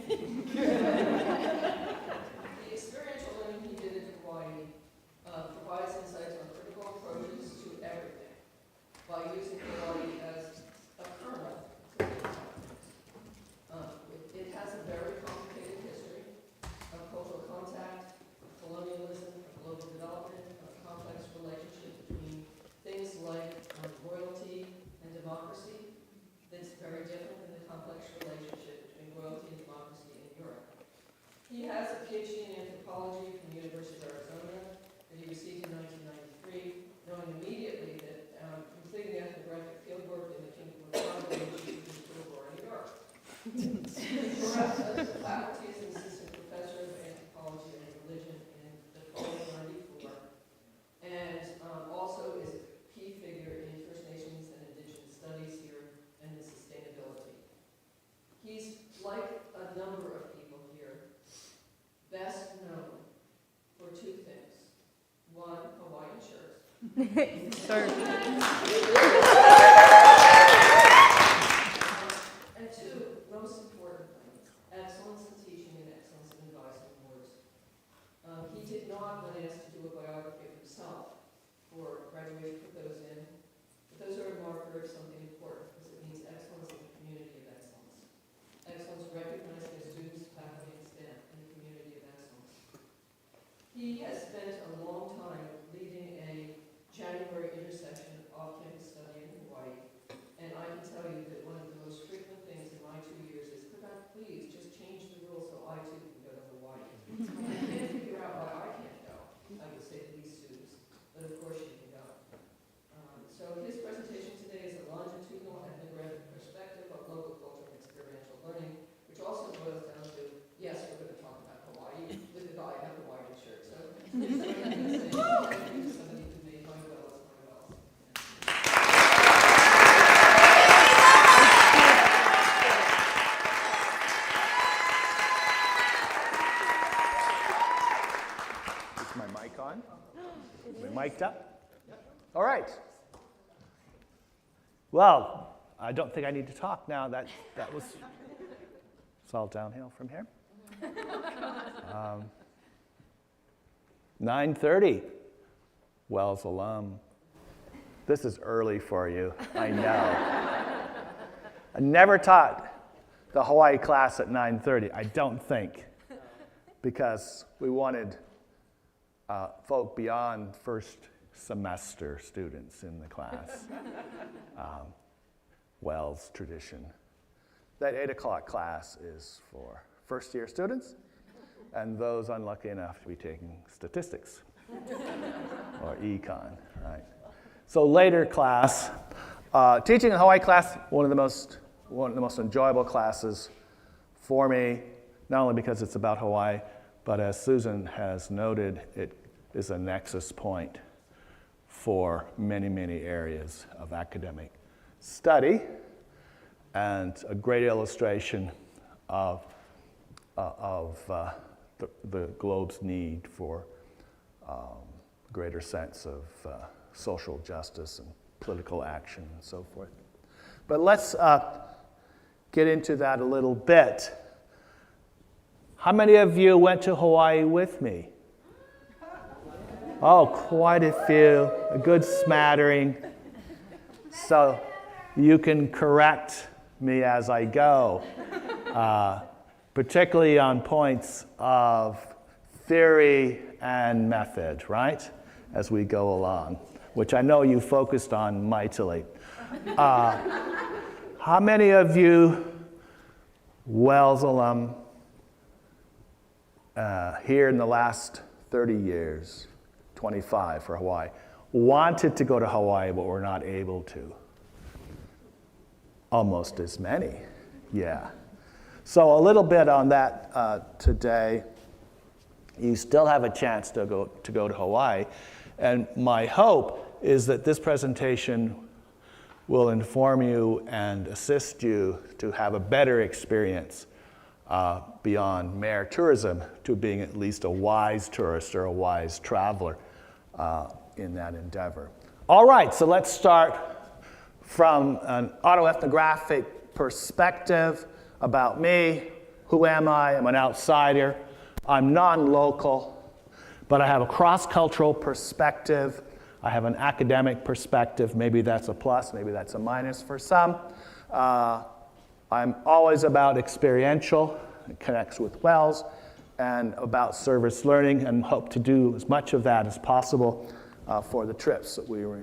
The experiential learning he did in Hawaii provides insights on critical approaches to everything by using Hawaii as a kernel. It has a very complicated history of cultural contact, of colonialism, of global development, of complex relationship between things like royalty and democracy that's very different than the complex relationship between royalty and democracy in Europe. He has a PhD in anthropology from the University of Arizona that he received in 1993, knowing immediately that completing ethnographic fieldwork in the Kingdom of Congo would lead to the war in Europe. The faculty is an assistant professor of anthropology and religion in the University of Connecticut, and also is a key figure in First Nations and Indigenous studies here and in sustainability. He's, like a number of people here, best known for two things. One, Hawaiian shirts. And two, most importantly, excellence in teaching and excellence in advising words. He did not want us to do a biography of himself for graduation, put those in. But those are a marker of something important because it means excellence in the community of excellence. Excellence recognized by students, faculty, and staff in the community of excellence. He has spent a long time leading a January intersection off-campus study in Hawaii. And I can tell you that one of the most frequent things in my 2 years is, could I please just change the rules so I too can go to Hawaii? I can't figure out why I can't go, I would say to these students. But of course you can go. So his presentation today is a longitudinal ethnographic perspective of local culture and experiential learning, which also boils down to, yes, we're going to talk about Hawaii with the guy in a Hawaiian shirt. So here's what I'm going to say. Thank you to somebody who made my wells my wells. Is my mic on? Am I mic'd up? All right. Well, I don't think I need to talk now. That was, it's all downhill from here. 9:30, Wells alum. This is early for you, I know. I never taught the Hawaii class at 9:30, I don't think, because we wanted folk beyond first semester students in the class. Wells tradition. That 8 o'clock class is for first year students and those unlucky enough to be taking statistics or econ, right? So later class, teaching in Hawaii class, one of the most enjoyable classes for me, not only because it's about Hawaii, but as Susan has noted, it is a nexus point for many, many areas of academic study and a great illustration of the globe's need for greater sense of social justice and political action and so forth. But let's get into that a little bit. How many of you went to Hawaii with me? Oh, quite a few, a good smattering. So you can correct me as I go, particularly on points of theory and method, right? As we go along, which I know you focused on mightily. How many of you Wells alum here in the last 30 years, 25 for Hawaii, wanted to go to Hawaii but were not able to? Almost as many, yeah. So a little bit on that today. You still have a chance to go to Hawaii, and my hope is that this presentation will inform you and assist you to have a better experience beyond mere tourism to being at least a wise tourist or a wise traveler in that endeavor. All right, so let's start from an autoethnographic perspective about me. Who am I? I'm an outsider. I'm non-local, but I have a cross-cultural perspective. I have an academic perspective. Maybe that's a plus, maybe that's a minus for some. I'm always about experiential. It connects with Wells, and about service learning, and hope to do as much of that as possible for the trips that we were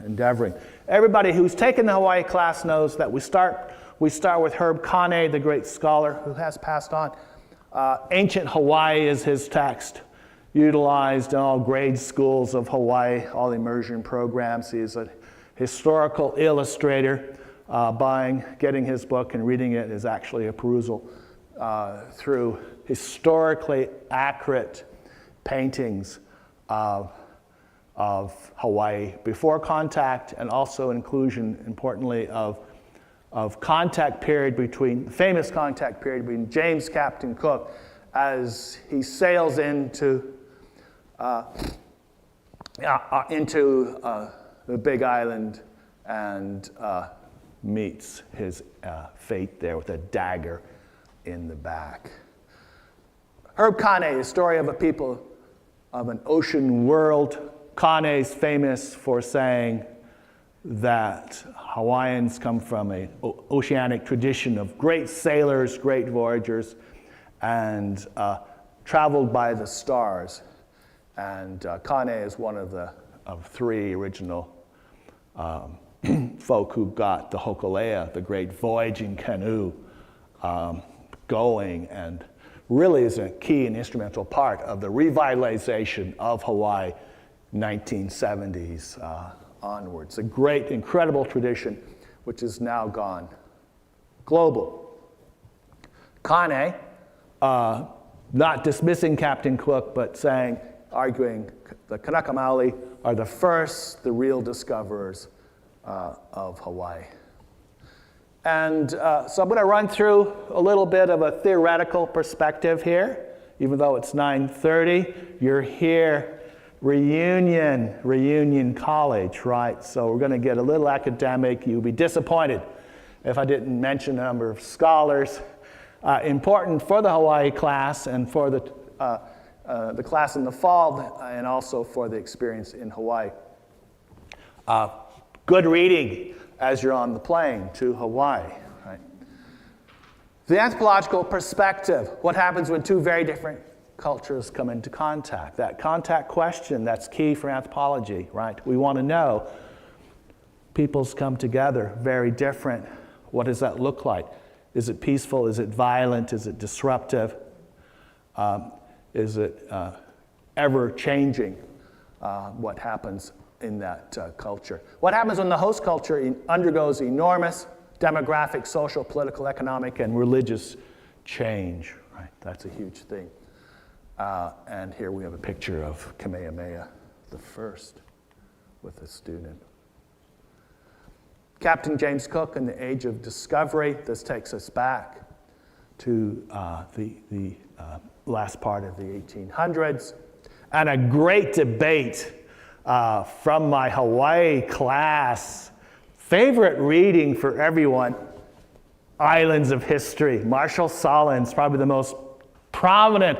endeavoring. Everybody who's taken the Hawaii class knows that we start with Herb Kane, the great scholar who has passed on. Ancient Hawaii is his text, utilized in all grade schools of Hawaii, all immersion programs. He is a historical illustrator. Getting his book and reading it is actually a perusal through historically accurate paintings of Hawaii before contact, and also inclusion, importantly, of contact period between, the famous contact period between James Captain Cook as he sails into the Big Island and meets his fate there with a dagger in the back. Herb Kane, a story of a people of an ocean world. Kane is famous for saying that Hawaiians come from an oceanic tradition of great sailors, great voyagers, and traveled by the stars. And Kane is one of three original folk who got the hokulea, the great voyaging canoe, going, and really is a key and instrumental part of the revitalization of Hawaii 1970s onwards. A great, incredible tradition which is now gone global. Kane, not dismissing Captain Cook, but arguing the Kanaka Maoli are the real discoverers of Hawaii. And so I'm going to run through a little bit of a theoretical perspective here, even though it's 9:30. You're here, reunion college, right? So we're going to get a little academic. You'll be disappointed if I didn't mention a number of scholars important for the Hawaii class and for the class in the fall, and also for the experience in Hawaii. Good reading as you're on the plane to Hawaii. Right? The anthropological perspective, what happens when two very different cultures come into contact? That contact question, that's key for anthropology, right? We want to know, peoples come together, very different. What does that look like? Is it peaceful? Is it violent? Is it disruptive? Is it ever changing? What happens in that culture? What happens when the host culture undergoes enormous demographic, social, political, economic, and religious change? Right? That's a huge thing. And here we have a picture of Kamehameha I with a student. Captain James Cook and the Age of Discovery. This takes us back to the last part of the 1800s. And a great debate from my Hawaii class. Favorite reading for everyone, Islands of History. Marshall Solins, probably the most prominent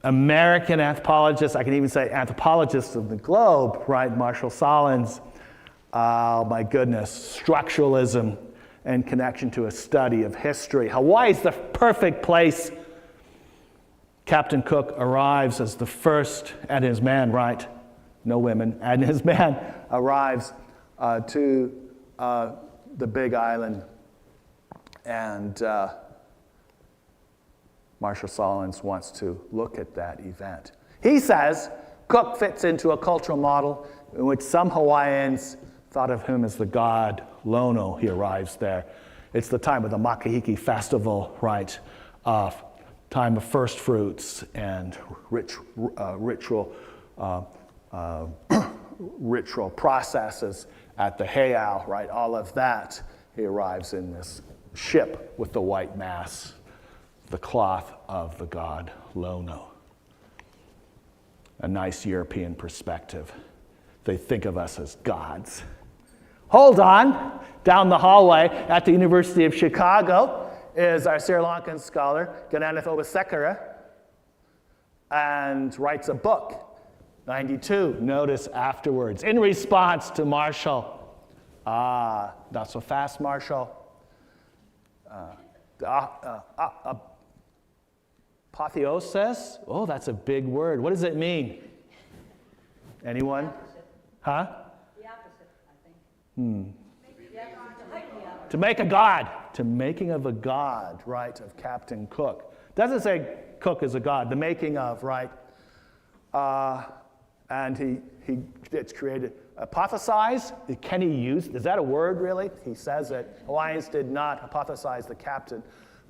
American anthropologist, I can even say anthropologist of the globe, right? Marshall Solins, oh my goodness, structuralism and connection to a study of history. Hawaii is the perfect place. Captain Cook arrives as the first, and his man, right? No women, and his man arrives to the Big Island, and Marshall Solins wants to look at that event. He says Cook fits into a cultural model in which some Hawaiians thought of him as the god Lono. He arrives there. It's the time of the Makahiki festival, right? Time of first fruits and ritual processes at the heiau, right? All of that. He arrives in this ship with the white mass, the cloth of the god Lono. A nice European perspective. They think of us as gods. Hold on, down the hallway at the University of Chicago is our Sri Lankan scholar, Gananath Obasekara, and writes a book, 92, notice afterwards, in response to Marshall. Not so fast, Marshall. Apotheosis? Oh, that's a big word. What does it mean? Anyone? Huh? The opposite, I think. To make a god. To making of a god, right, of Captain Cook. Doesn't say Cook is a god, the making of, right? And it's created. Hypothesize, can he use, is that a word really? He says it. Hawaiians did not hypothesize the captain,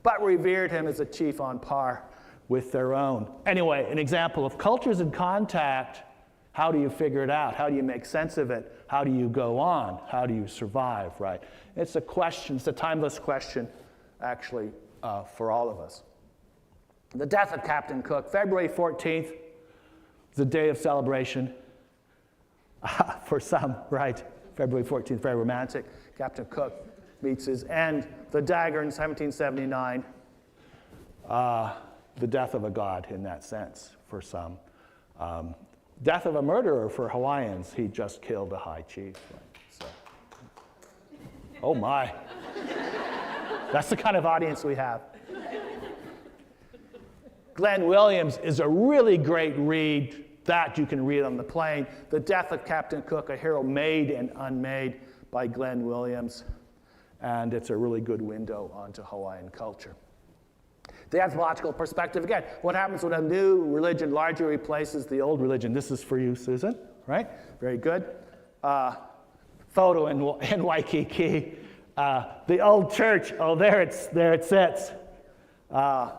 but revered him as a chief on par with their own. Anyway, an example of cultures in contact. How do you figure it out? How do you make sense of it? How do you go on? How do you survive, right? It's a question, it's a timeless question, actually, for all of us. The death of Captain Cook, February 14th, is a day of celebration for some, right? February 14th, very romantic. Captain Cook meets his end. The dagger in 1779, the death of a god in that sense for some. Death of a murderer for Hawaiians. He just killed a high chief. Right? So. Oh my. That's the kind of audience we have. Glenn Williams is a really great read that you can read on the plane. The Death of Captain Cook, a hero made and unmade by Glenn Williams. And it's a really good window onto Hawaiian culture. The anthropological perspective, again, what happens when a new religion largely replaces the old religion? This is for you, Susan, right? Very good. Photo in Waikiki. The old church, oh, there it sits.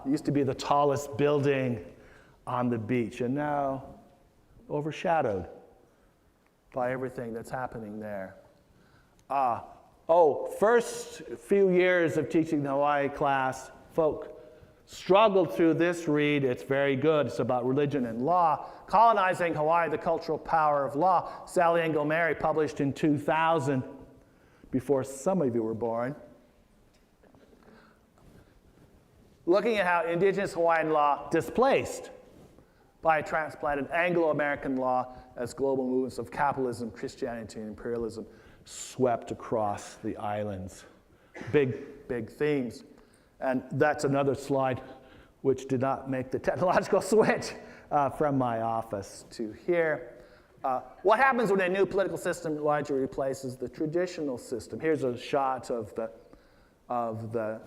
Used to be the tallest building on the beach, and now overshadowed by everything that's happening there. First few years of teaching the Hawaii class, folk struggled through this read. It's very good. It's about religion and law. Colonizing Hawaii, the Cultural Power of Law. Sally Engel Mary, published in 2000, before some of you were born. Looking at how indigenous Hawaiian law displaced by a transplanted Anglo-American law as global movements of capitalism, Christianity, and imperialism swept across the islands. Big, big themes. And that's another slide which did not make the technological switch from my office to here. What happens when a new political system largely replaces the traditional system? Here's a shot of the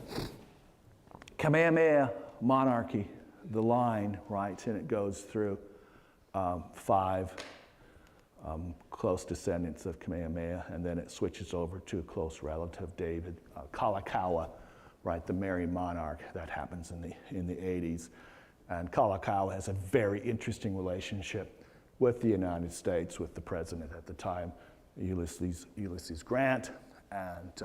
Kamehameha monarchy, the line, right? And it goes through 5 close descendants of Kamehameha, and then it switches over to a close relative, David Kalakaua, right, the Mary monarch. That happens in the 80s. And Kalakaua has a very interesting relationship with the United States, with the president at the time, Ulysses Grant, and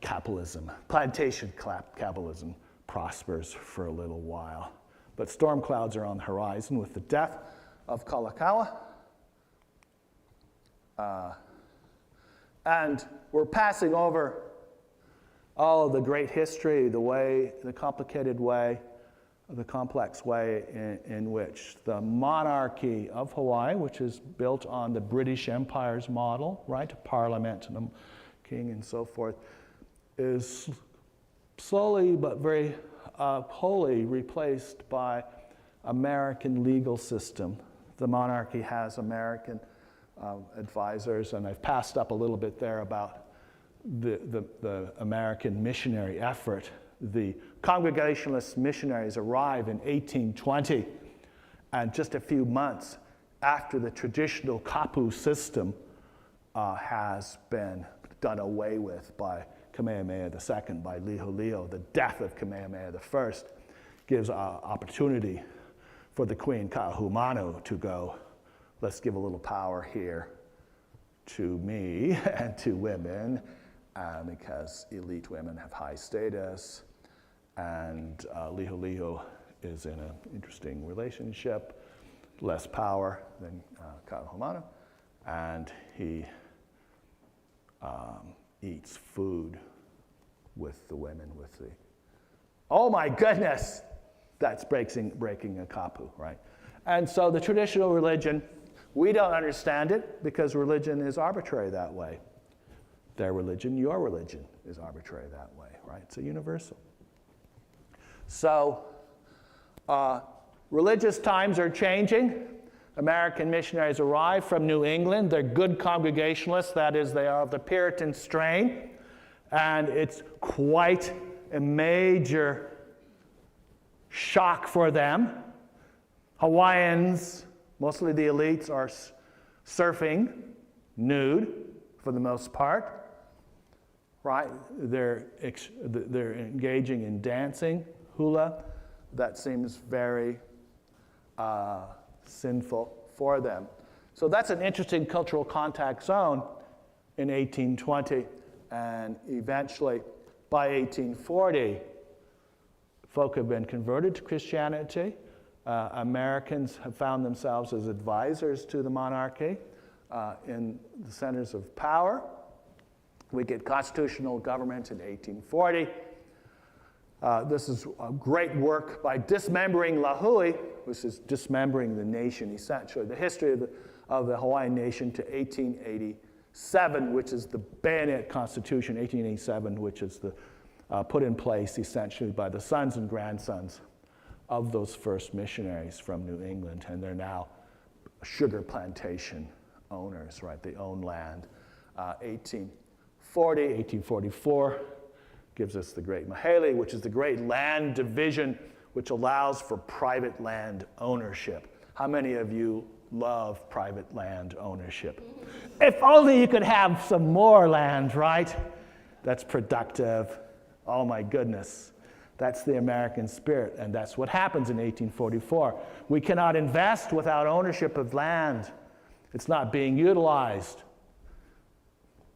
capitalism, plantation capitalism prospers for a little while. But storm clouds are on the horizon with the death of Kalakaua. And we're passing over all of the great history, the complicated way, the complex way in which the monarchy of Hawaii, which is built on the British Empire's model, right, parliament and a king and so forth, is slowly but very wholly replaced by American legal system. The monarchy has American advisors, and I've passed up a little bit there about the American missionary effort. The Congregationalist missionaries arrive in 1820, and just a few months after the traditional kapu system has been done away with by Kamehameha II, by Liholiho. The death of Kamehameha I gives opportunity for the Queen Kaahumanu to go, let's give a little power here to me and to women, because elite women have high status, and Liholiho is in an interesting relationship, less power than Kaahumanu, and he eats food with the women, with the, oh my goodness, that's breaking a kapu, right? And so the traditional religion, we don't understand it because religion is arbitrary that way. Their religion, your religion, is arbitrary that way, right? It's a universal. So religious times are changing. American missionaries arrive from New England. They're good Congregationalists, that is, they are of the Puritan strain. And it's quite a major shock for them. Hawaiians, mostly the elites, are surfing nude for the most part, right? They're engaging in dancing, hula. That seems very sinful for them. So that's an interesting cultural contact zone in 1820, and eventually by 1840, folk have been converted to Christianity. Americans have found themselves as advisors to the monarchy in the centers of power. We get constitutional government in 1840. This is a great work by dismembering Lahui, which is dismembering the nation, essentially. The history of the Hawaiian nation to 1887, which is the bayonet constitution, 1887, which is put in place essentially by the sons and grandsons of those first missionaries from New England, and they're now sugar plantation owners, right? They own land. 1840, 1844 gives us the Great Mahele, which is the great land division which allows for private land ownership. How many of you love private land ownership? If only you could have some more land, right? That's productive. Oh my goodness. That's the American spirit, and that's what happens in 1844. We cannot invest without ownership of land. It's not being utilized.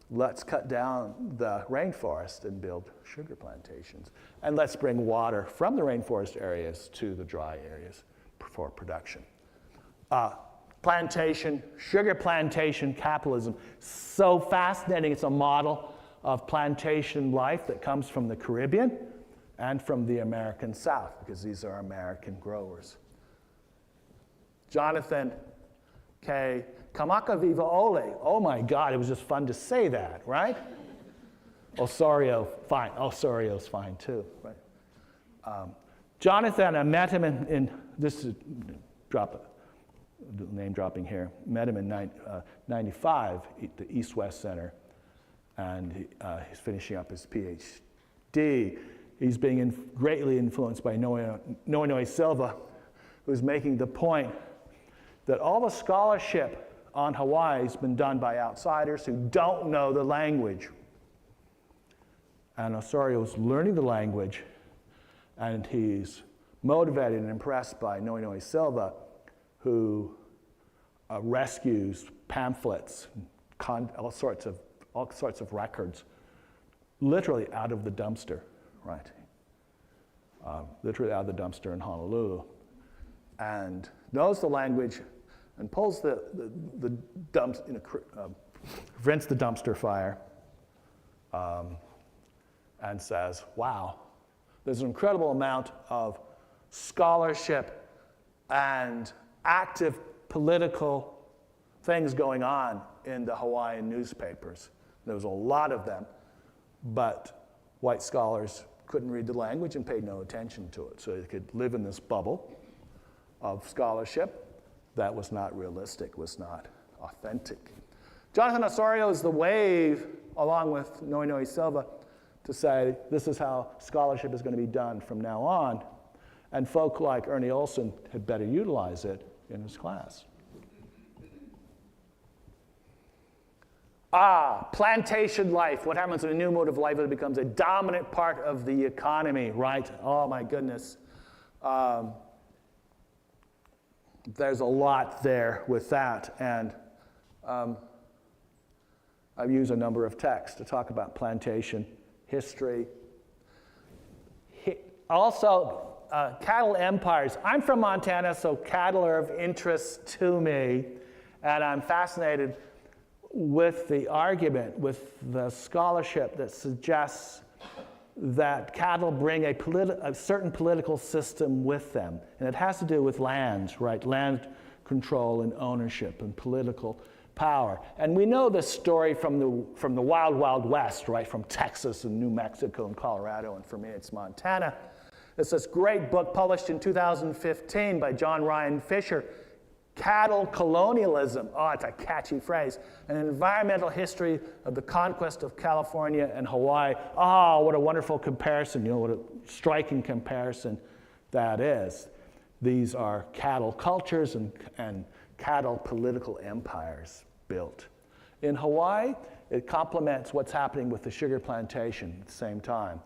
Let's cut down the rainforest and build sugar plantations. And let's bring water from the rainforest areas to the dry areas for production. Plantation, sugar plantation capitalism, so fascinating. It's a model of plantation life that comes from the Caribbean and from the American South, because these are American growers. Jonathan K. Kamakaviva Ole. Oh my God, it was just fun to say that, right? Osorio, fine. Osorio's fine too, right? Jonathan, I met him in this is name dropping here, met him in 95 at the East-West Center, and he's finishing up his PhD. He's being greatly influenced by Noenoe Silva, who's making the point that all the scholarship on Hawaii has been done by outsiders who don't know the language. And Osorio's learning the language, and he's motivated and impressed by Noenoe Silva, who rescues pamphlets, all sorts of records, literally out of the dumpster. Right, literally out of the dumpster in Honolulu, and knows the language and pulls the dumps, prevents the dumpster fire, and says, wow, there's an incredible amount of scholarship and active political things going on in the Hawaiian newspapers. There was a lot of them, but white scholars couldn't read the language and paid no attention to it. So they could live in this bubble of scholarship that was not realistic, was not authentic. Jonathan Osorio is the wave, along with Noenoe Silva, to say this is how scholarship is going to be done from now on. And folk like Ernie Olson had better utilize it in his class. Plantation life. What happens in a new mode of life? It becomes a dominant part of the economy, right? Oh my goodness. There's a lot there with that. And I've used a number of texts to talk about plantation history. Also, cattle empires. I'm from Montana, so cattle are of interest to me. And I'm fascinated with the argument, with the scholarship that suggests that cattle bring a certain political system with them. And it has to do with land, right? Land control and ownership and political power. And we know this story from the wild, wild west, right? From Texas and New Mexico and Colorado, and for me it's Montana. It's this great book published in 2015 by John Ryan Fisher, Cattle Colonialism. Oh, it's a catchy phrase. An environmental history of the conquest of California and Hawaii. Oh, what a wonderful comparison. You know, what a striking comparison that is. These are cattle cultures and cattle political empires built. In Hawaii, it complements what's happening with the sugar plantation at the same time,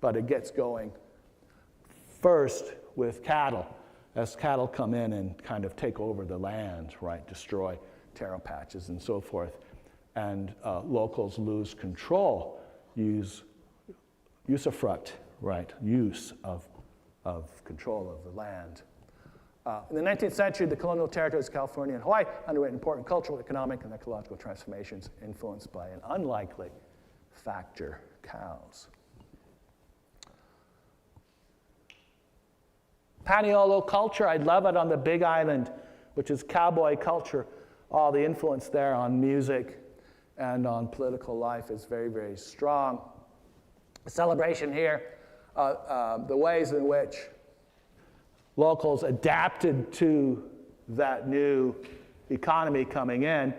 but it gets going first with cattle, as cattle come in and kind of take over the land, right, destroy taro patches and so forth, and locals lose control, usufruct, right, use of control of the land. In the 19th century, the colonial territories of California and Hawaii underwent important cultural, economic, and ecological transformations influenced by an unlikely factor, cows. Paniolo culture, I love it on the Big Island, which is cowboy culture. All the influence there on music and on political life is very, very strong. A celebration here, the ways in which locals adapted to that new economy coming in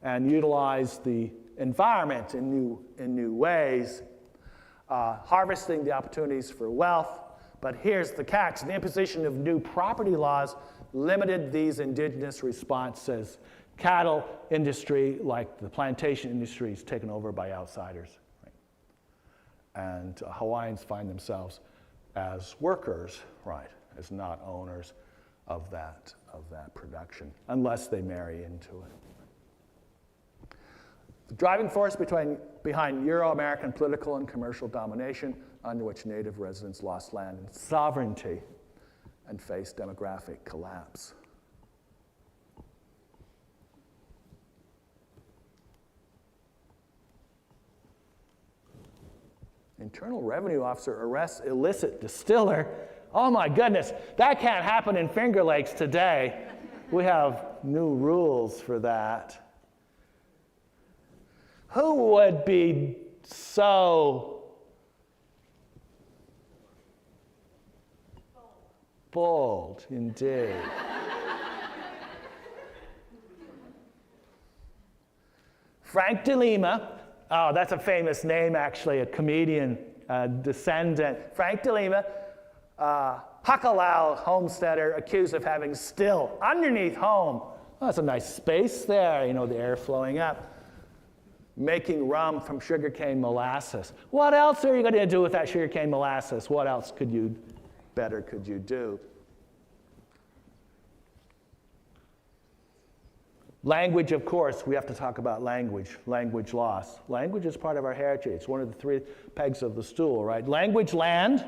and utilized the environment in new ways, harvesting the opportunities for wealth. But here's the catch. The imposition of new property laws limited these indigenous responses. Cattle industry, like the plantation industry, is taken over by outsiders. Right? And Hawaiians find themselves as workers, right, as not owners of that production, unless they marry into it. The driving force behind Euro-American political and commercial domination, under which native residents lost land and sovereignty and faced demographic collapse. Internal Revenue Officer arrests illicit distiller. Oh my goodness, that can't happen in Finger Lakes today. We have new rules for that. Who would be so bold, indeed? Frank De Lima, oh, that's a famous name actually, a comedian descendant. Frank De Lima, Hakalau homesteader accused of having still underneath home. Oh, that's a nice space there, you know, the air flowing up. Making rum from sugarcane molasses. What else are you going to do with that sugarcane molasses? What else could you do? Language, of course, we have to talk about language loss. Language is part of our heritage. It's one of the three pegs of the stool, right? Language, land,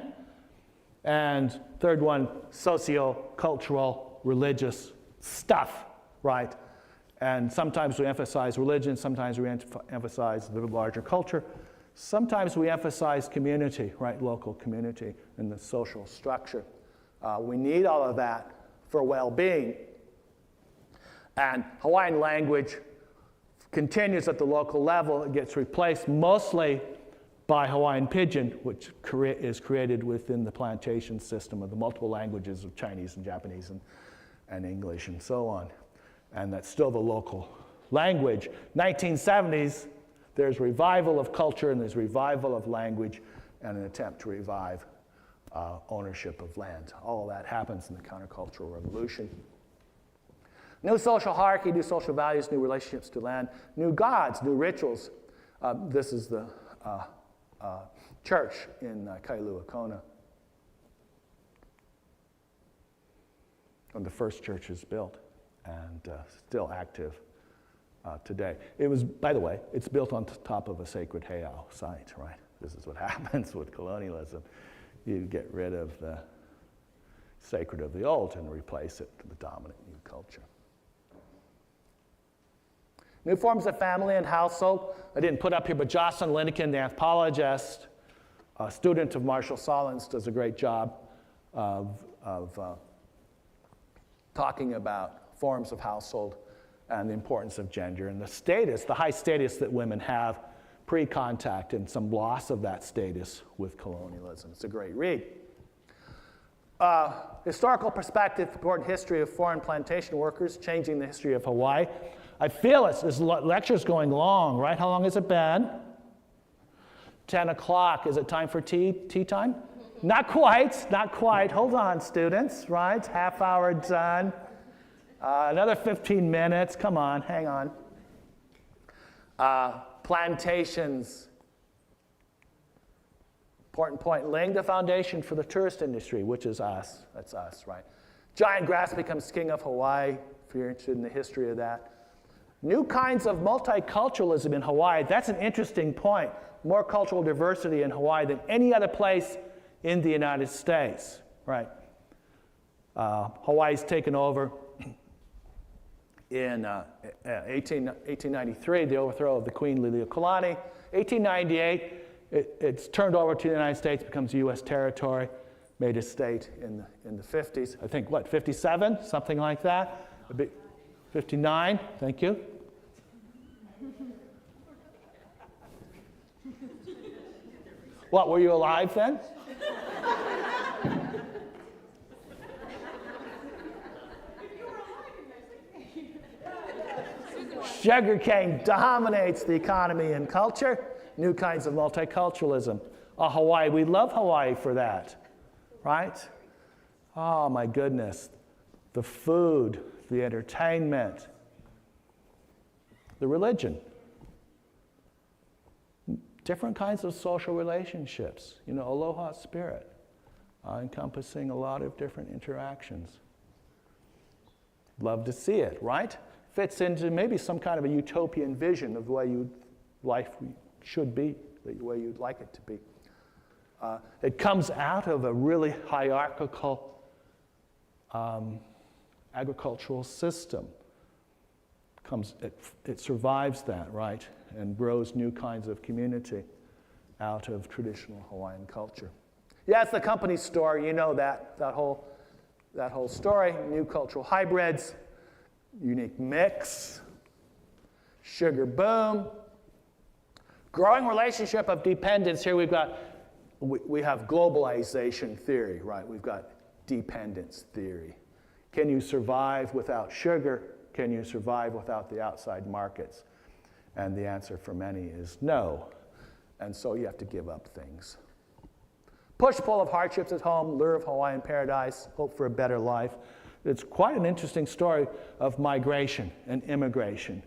and third one, socio-cultural, religious stuff, right? And sometimes we emphasize religion, sometimes we emphasize the larger culture, sometimes we emphasize community, right? Local community and the social structure. We need all of that for well-being. And Hawaiian language continues at the local level. It gets replaced mostly by Hawaiian Pidgin, which is created within the plantation system of the multiple languages of Chinese and Japanese and English and so on. And that's still the local language. 1970s, there's revival of culture and there's revival of language and an attempt to revive ownership of land. All of that happens in the countercultural revolution. New social hierarchy, new social values, new relationships to land, new gods, new rituals. This is the church in Kailua Kona. When the first church is built and still active today. It was, by the way, it's built on top of a sacred heiau site, right? This is what happens with colonialism. You get rid of the sacred of the old and replace it with the dominant new culture. New forms of family and household. I didn't put up here, but Jocelyn Linnekin, the anthropologist, A student of Marshall Solins does a great job of talking about forms of household and the importance of gender and the status, the high status that women have pre-contact and some loss of that status with colonialism. It's a great read. Historical perspective, important history of foreign plantation workers, changing the history of Hawaii. I feel this lecture's going long, right? How long has it been? 10 o'clock. Is it time for tea time? Not quite, not quite. Hold on, students, right? Half hour done. Another 15 minutes. Come on, hang on. Plantations. Important point, laying the foundation for the tourist industry, which is us. That's us, right? Giant grass becomes king of Hawaii, if you're interested in the history of that. New kinds of multiculturalism in Hawaii. That's an interesting point. More cultural diversity in Hawaii than any other place in the United States, right? Hawaii's taken over in 1893, the overthrow of the Queen Liliuokalani. 1898, it's turned over to the United States, becomes a U.S. territory, made a state in the 50s. I think, what, 57? Something like that? 59, thank you. What, were you alive then? Sugarcane dominates the economy and culture. New kinds of multiculturalism. Hawaii, we love Hawaii for that, right? Oh my goodness. The food, the entertainment, the religion. Different kinds of social relationships. You know, aloha spirit, encompassing a lot of different interactions. Love to see it, right? Fits into maybe some kind of a utopian vision of the way life should be, the way you'd like it to be. It comes out of a really hierarchical agricultural system. It survives that, right? And grows new kinds of community out of traditional Hawaiian culture. Yeah, it's the company story. You know that whole story. New cultural hybrids, unique mix, sugar boom, growing relationship of dependence. Here we have globalization theory, right? We've got dependence theory. Can you survive without sugar? Can you survive without the outside markets? And the answer for many is no. And so you have to give up things. Push-pull of hardships at home, lure of Hawaiian paradise, hope for a better life. It's quite an interesting story of migration and immigration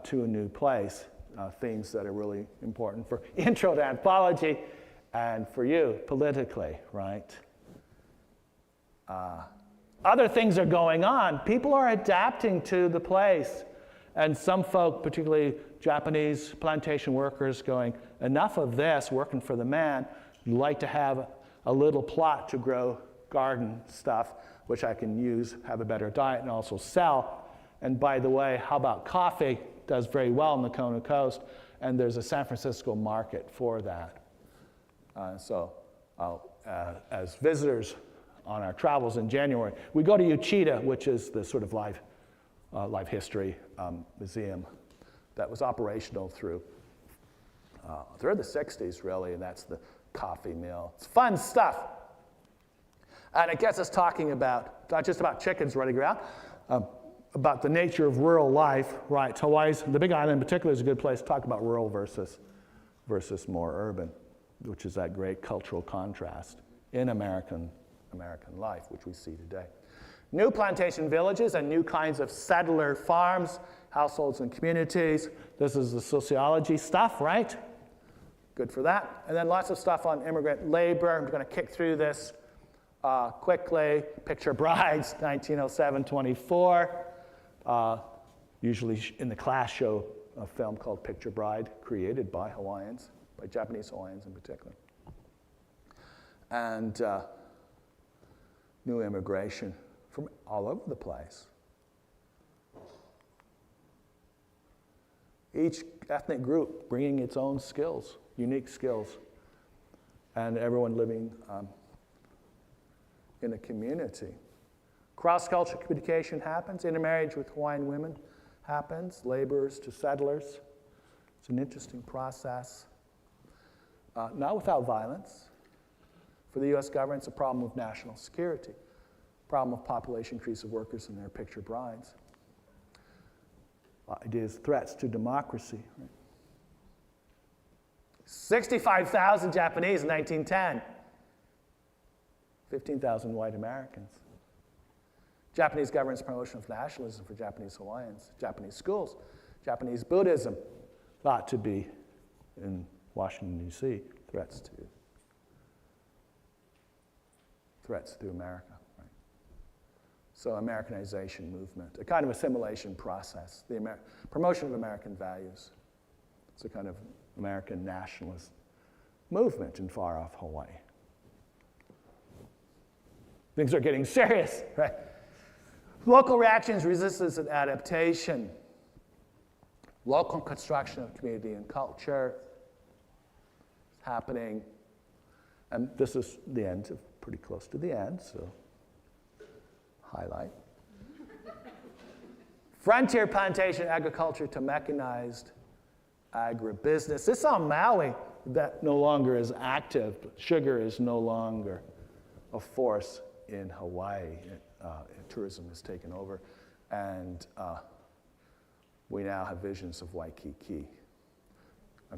to a new place. Themes that are really important for intro to anthropology and for you politically, right? Other things are going on. People are adapting to the place. And some folk, particularly Japanese plantation workers, going, enough of this, working for the man. I'd like to have a little plot to grow garden stuff, which I can use, have a better diet, and also sell. And by the way, how about coffee? Does very well on the Kona coast, and there's a San Francisco market for that. As visitors on our travels in January, we go to Uchida, which is the sort of life history museum that was operational through the 60s, really, and that's the coffee mill. It's fun stuff. And it gets us talking about, not just about chickens running around, about the nature of rural life, right? Hawaii's, the Big Island in particular, is a good place to talk about rural versus more urban, which is that great cultural contrast in American life, which we see today. New plantation villages and new kinds of settler farms, households and communities. This is the sociology stuff, right? Good for that. And then lots of stuff on immigrant labor. I'm going to kick through this quickly. Picture Brides, 1907-24. Usually in the class show a film called Picture Bride, created by Hawaiians, by Japanese Hawaiians in particular. And new immigration from all over the place. Each ethnic group bringing its own skills, unique skills. and everyone living in a community. Cross-cultural communication happens. Intermarriage with Hawaiian women happens. Laborers to settlers. It's an interesting process. Not without violence. For the U.S. government, it's a problem of national security. Problem of population increase of workers and their picture brides. Ideas, threats to democracy. Right? 65,000 Japanese in 1910. 15,000 white Americans. Japanese government's promotion of nationalism for Japanese Hawaiians. Japanese schools. Japanese Buddhism thought to be in Washington, D.C. Threats to America. Right? So Americanization movement, a kind of assimilation process. The promotion of American values. It's a kind of American nationalist movement in far-off Hawaii. Things are getting serious, right? Local reactions, resistance, and adaptation. Local construction of community and culture is happening. And this is the end, pretty close to the end, so highlight. Frontier plantation agriculture to mechanized agribusiness. This on Maui that no longer is active, but sugar is no longer a force in Hawaii. Tourism has taken over, and we now have visions of Waikiki.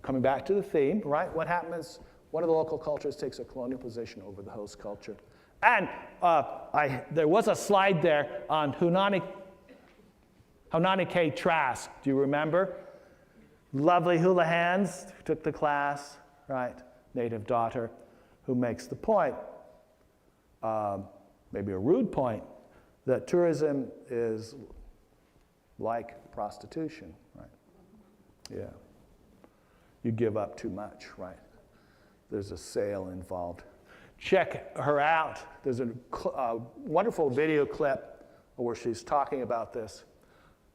Coming back to the theme, right? What happens? One of the local cultures takes a colonial position over the host culture. And there was a slide there on Haunani K. Trask. Do you remember? Lovely hula hands, who took the class, right? Native daughter, who makes the point, maybe a rude point, that tourism is like prostitution, right? Yeah. You give up too much, right? There's a sale involved. Check her out. There's a wonderful video clip where she's talking about this,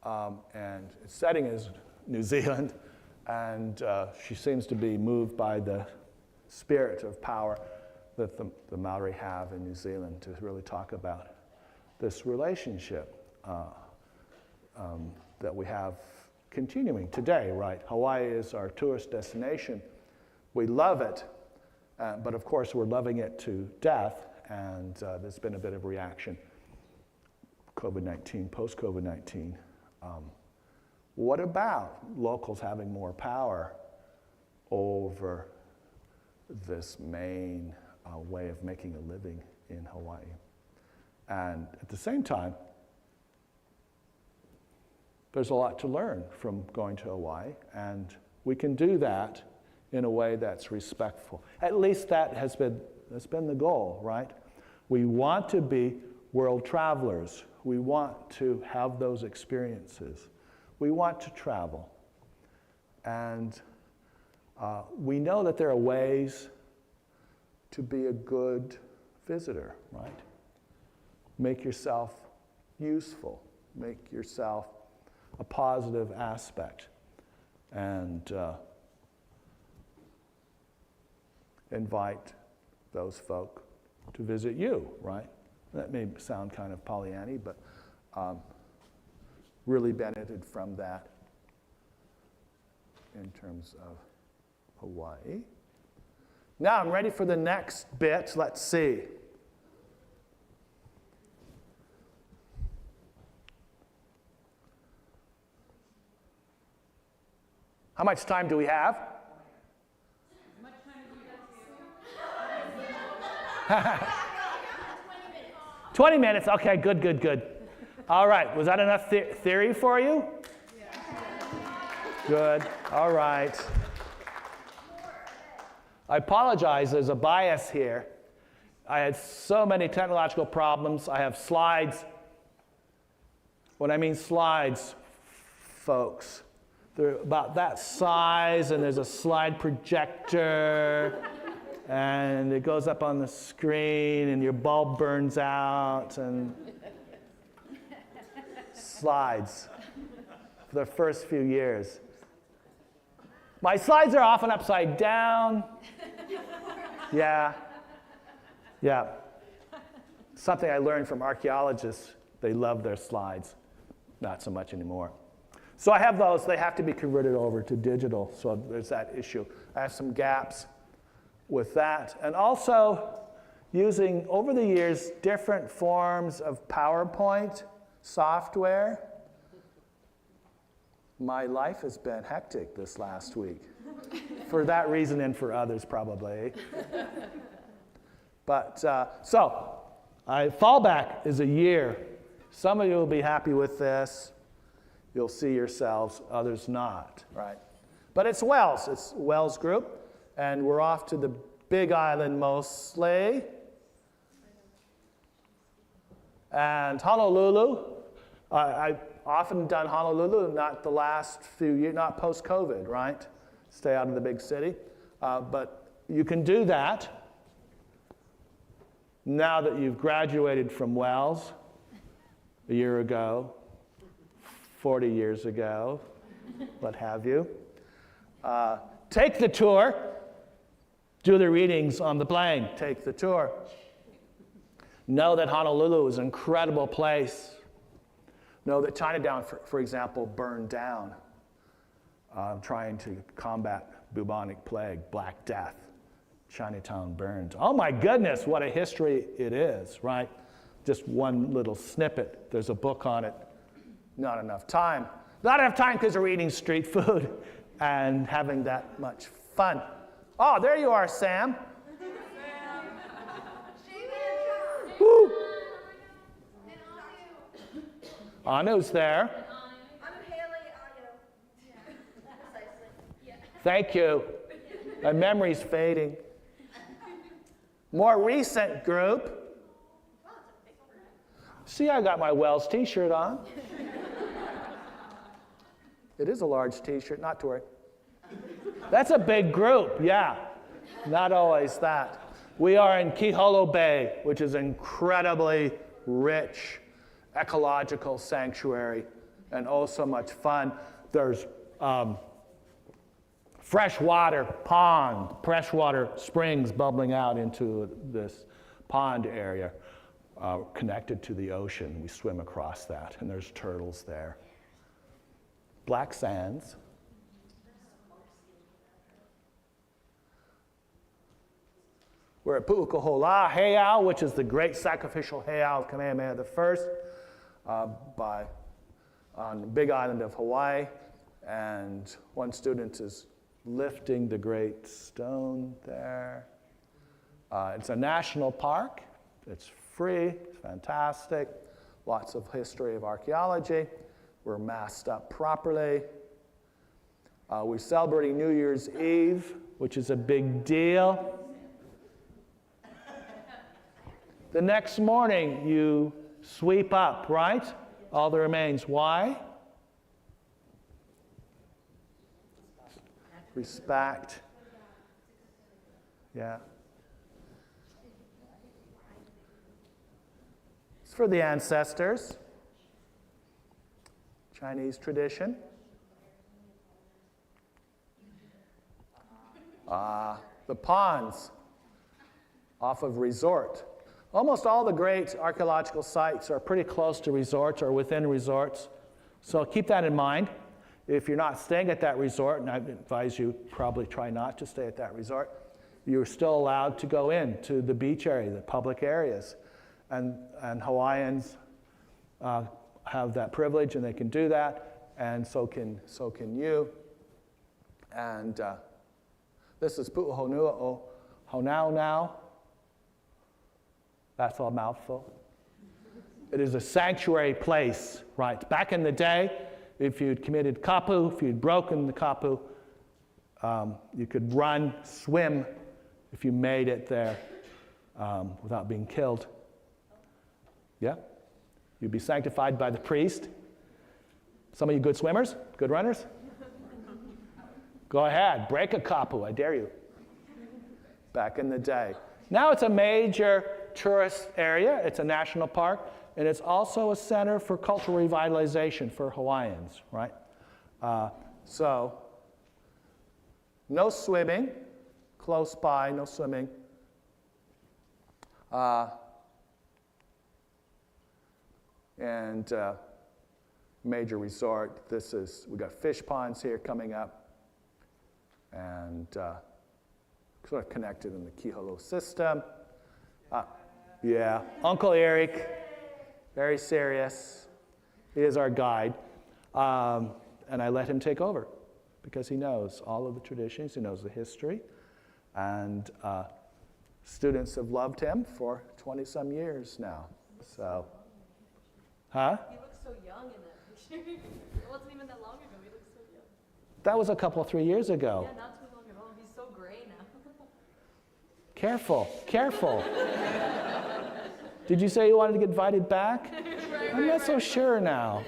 and its setting is New Zealand, and she seems to be moved by the spirit of power that the Maori have in New Zealand to really talk about this relationship that we have continuing today, right? Hawaii is our tourist destination. We love it, but of course we're loving it to death, and there's been a bit of reaction. COVID-19, post-COVID-19. What about locals having more power over this main way of making a living in Hawaii? And at the same time, there's a lot to learn from going to Hawaii, and we can do that in a way that's respectful. At least that's been the goal, right? We want to be world travelers. We want to have those experiences. We want to travel. And we know that there are ways to be a good visitor, right? Make yourself useful. Make yourself a positive aspect. And invite those folk to visit you, right? That may sound kind of Pollyanny, but really benefited from that in terms of Hawaii. Now I'm ready for the next bit. Let's see. How much time do we have? As much time as you have. 20 minutes. Okay, good. All right, was that enough theory for you? Yeah. Good, all right. I apologize, there's a bias here. I had so many technological problems. I have slides. When I mean slides, folks, they're about that size, and there's a slide projector, and it goes up on the screen, and your bulb burns out, and slides for the first few years. My slides are often upside down. Yeah. Yeah. Something I learned from archaeologists. They love their slides. Not so much anymore. So I have those. They have to be converted over to digital. So there's that issue. I have some gaps with that. And also using, over the years, different forms of PowerPoint software. My life has been hectic this last week. For that reason and for others, probably. But, so, fallback is a year. Some of you will be happy with this. You'll see yourselves, others not, right? But it's Wells Group, and we're off to the Big Island mostly. And Honolulu, I've often done Honolulu, not the last few years, not post-COVID, right? Stay out of the big city. But you can do that now that you've graduated from Wells a year ago, 40 years ago, what have you. Take the tour, do the readings on the plane, take the tour. Know that Honolulu is an incredible place. Know that Chinatown, for example, burned down, trying to combat bubonic plague, Black Death. Chinatown burned. Oh my goodness, what a history it is, right? Just one little snippet. There's a book on it. Not enough time. Not enough time because we're eating street food and having that much fun. Oh, there you are, Sam. Woo. Anu's there. Thank you. My memory's fading. More recent group. See, I got my Wells t-shirt on. It is a large t-shirt, not to worry. That's a big group, yeah. Not always that. We are in Kiholo Bay, which is an incredibly rich ecological sanctuary and oh so much fun. There's freshwater pond, freshwater springs bubbling out into this pond area connected to the ocean. We swim across that, and there's turtles there. Black sands. We're at Pu'ukohola Heiau, which is the great sacrificial heiau of Kamehameha I on the Big Island of Hawaii. And one student is lifting the great stone there. It's a national park. It's free, it's fantastic. Lots of history of archaeology. We're masked up properly. We're celebrating New Year's Eve, which is a big deal. The next morning, you sweep up, right? All the remains. Why? Respect. Yeah. It's for the ancestors. Chinese tradition. The ponds off of resort. Almost all the great archaeological sites are pretty close to resorts or within resorts. So keep that in mind. If you're not staying at that resort, and I advise you probably try not to stay at that resort, you're still allowed to go in to the beach area, the public areas. And Hawaiians have that privilege, and they can do that, and so can you. And this is Pu'uhonua Honau now. That's a mouthful. It is a sanctuary place, right? Back in the day, if you'd committed kapu, if you'd broken the kapu, you could run, swim, if you made it there without being killed. Yeah? You'd be sanctified by the priest. Some of you good swimmers, good runners? Go ahead, break a kapu, I dare you. Back in the day. Now it's a major tourist area, it's a national park, and it's also a center for cultural revitalization for Hawaiians, right? So, no swimming, close by, no swimming, And major resort. We got fish ponds here coming up, and sort of connected in the Kiholo system. Yeah, Uncle Eric, very serious. He is our guide. And I let him take over because he knows all of the traditions, he knows the history, and students have loved him for 20-some years now. So, huh? He looks so young in that picture. It wasn't even that long ago. He looks so young. That was a couple, 3 years ago. Yeah, not too long ago. He's so gray now. Careful, careful. Did you say you wanted to get invited back? I'm not so sure now.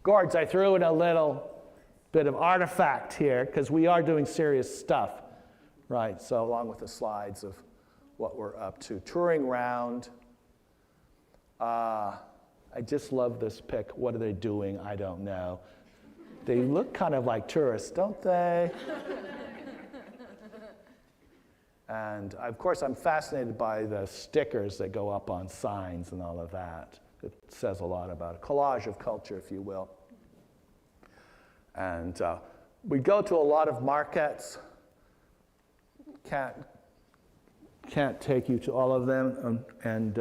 Gords, I threw in a little bit of artifact here because we are doing serious stuff, right? So along with the slides of what we're up to. Touring round. I just love this pic. What are they doing? I don't know. They look kind of like tourists, don't they? And of course, I'm fascinated by the stickers that go up on signs and all of that. It says a lot about a collage of culture, if you will. And we go to a lot of markets. Can't take you to all of them, and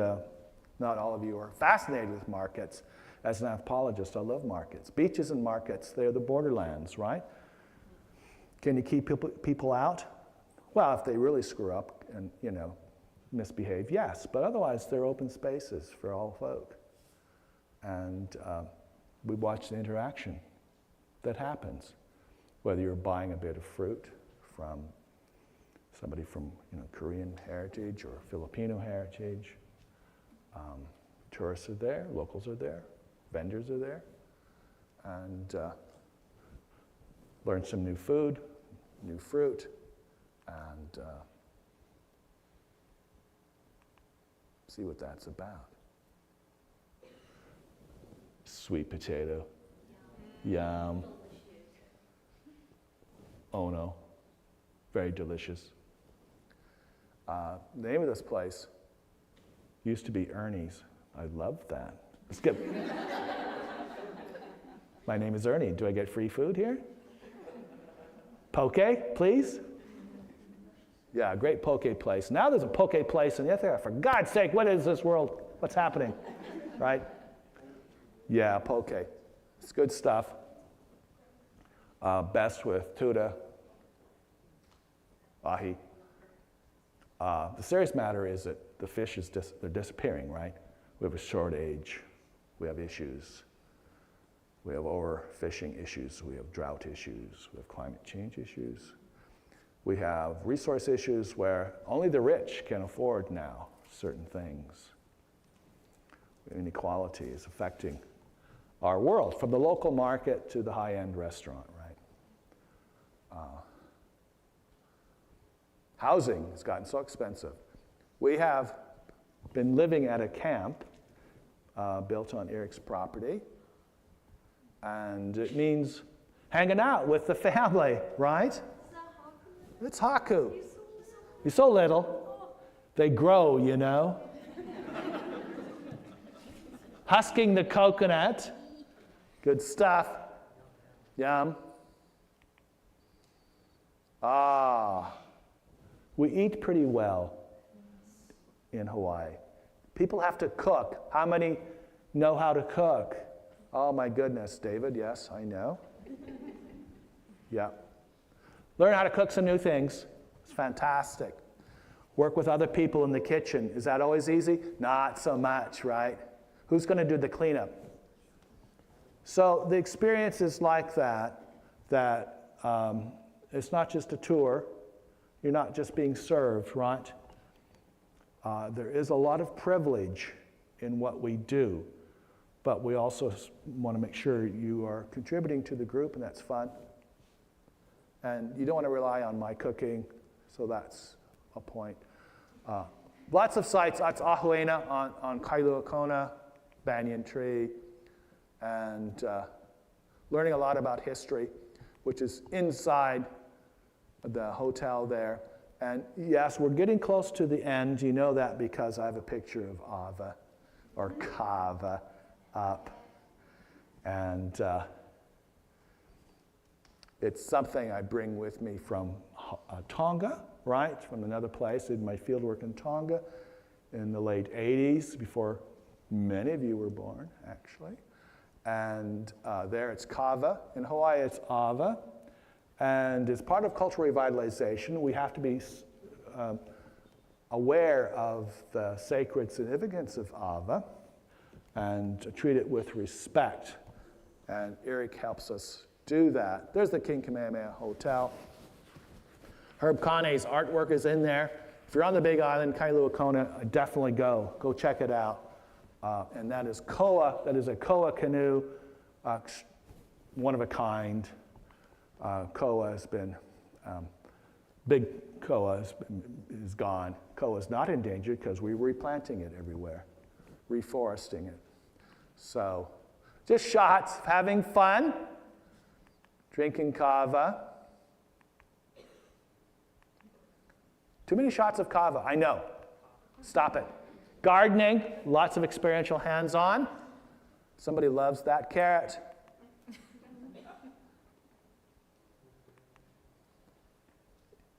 not all of you are fascinated with markets. As an anthropologist, I love markets. Beaches and markets, they're the borderlands, right? Can you keep people out? Well, if they really screw up and, misbehave, yes. But otherwise, they're open spaces for all folk. And we watch the interaction that happens, whether you're buying a bit of fruit from somebody from Korean heritage or Filipino heritage. Tourists are there, locals are there, vendors are there, and learn some new food, new fruit, and see what that's about. Sweet potato. Yum. Ono. Very delicious. The name of this place used to be Ernie's. I love that. Let's get. My name is Ernie. Do I get free food here? Poke, please? Yeah, great poke place. Now there's a poke place in Ithaca. For God's sake, what is this world? What's happening? Right? Yeah, poke. It's good stuff. Best with tuna, ahi. The serious matter is that the fish they're disappearing, right? We have a shortage. We have issues. We have overfishing issues. We have drought issues. We have climate change issues. We have resource issues where only the rich can afford now certain things. Inequality is affecting our world, from the local market to the high-end restaurant, right? Housing has gotten so expensive. We have been living at a camp built on Eric's property, and it means hanging out with the family, right? It's Haku. He's so little. They grow, Husking the coconut. Good stuff. Yum. We eat pretty well in Hawaii. People have to cook. How many know how to cook? Oh my goodness, David, yes, I know. Yeah. Learn how to cook some new things. It's fantastic. Work with other people in the kitchen. Is that always easy? Not so much, right? Who's going to do the cleanup? So the experience is like that it's not just a tour. You're not just being served, right? There is a lot of privilege in what we do, but we also want to make sure you are contributing to the group, and that's fun. And you don't want to rely on my cooking, so that's a point. Lots of sites. That's Ahuena on Kailua Kona, banyan tree, and learning a lot about history, which is inside the hotel there. And yes, we're getting close to the end. You know that because I have a picture of Ava, or Kava, up. And it's something I bring with me from Tonga, right? From another place. I did my fieldwork in Tonga in the late 80s, before many of you were born, actually. And there it's Kava. In Hawaii, it's Ava. And as part of cultural revitalization, we have to be aware of the sacred significance of Ava and treat it with respect. And Eric helps us do that. There's the King Kamehameha Hotel. Herb Kane's artwork is in there. If you're on the Big Island, Kailua Kona, definitely go. Go check it out. And that is koa. That is a koa canoe, one of a kind. Koa has been, big koa is gone. Koa is not endangered because we're replanting it everywhere, reforesting it. So just shots, having fun, drinking kava. Too many shots of kava, I know. Stop it. Gardening, lots of experiential hands-on. Somebody loves that carrot.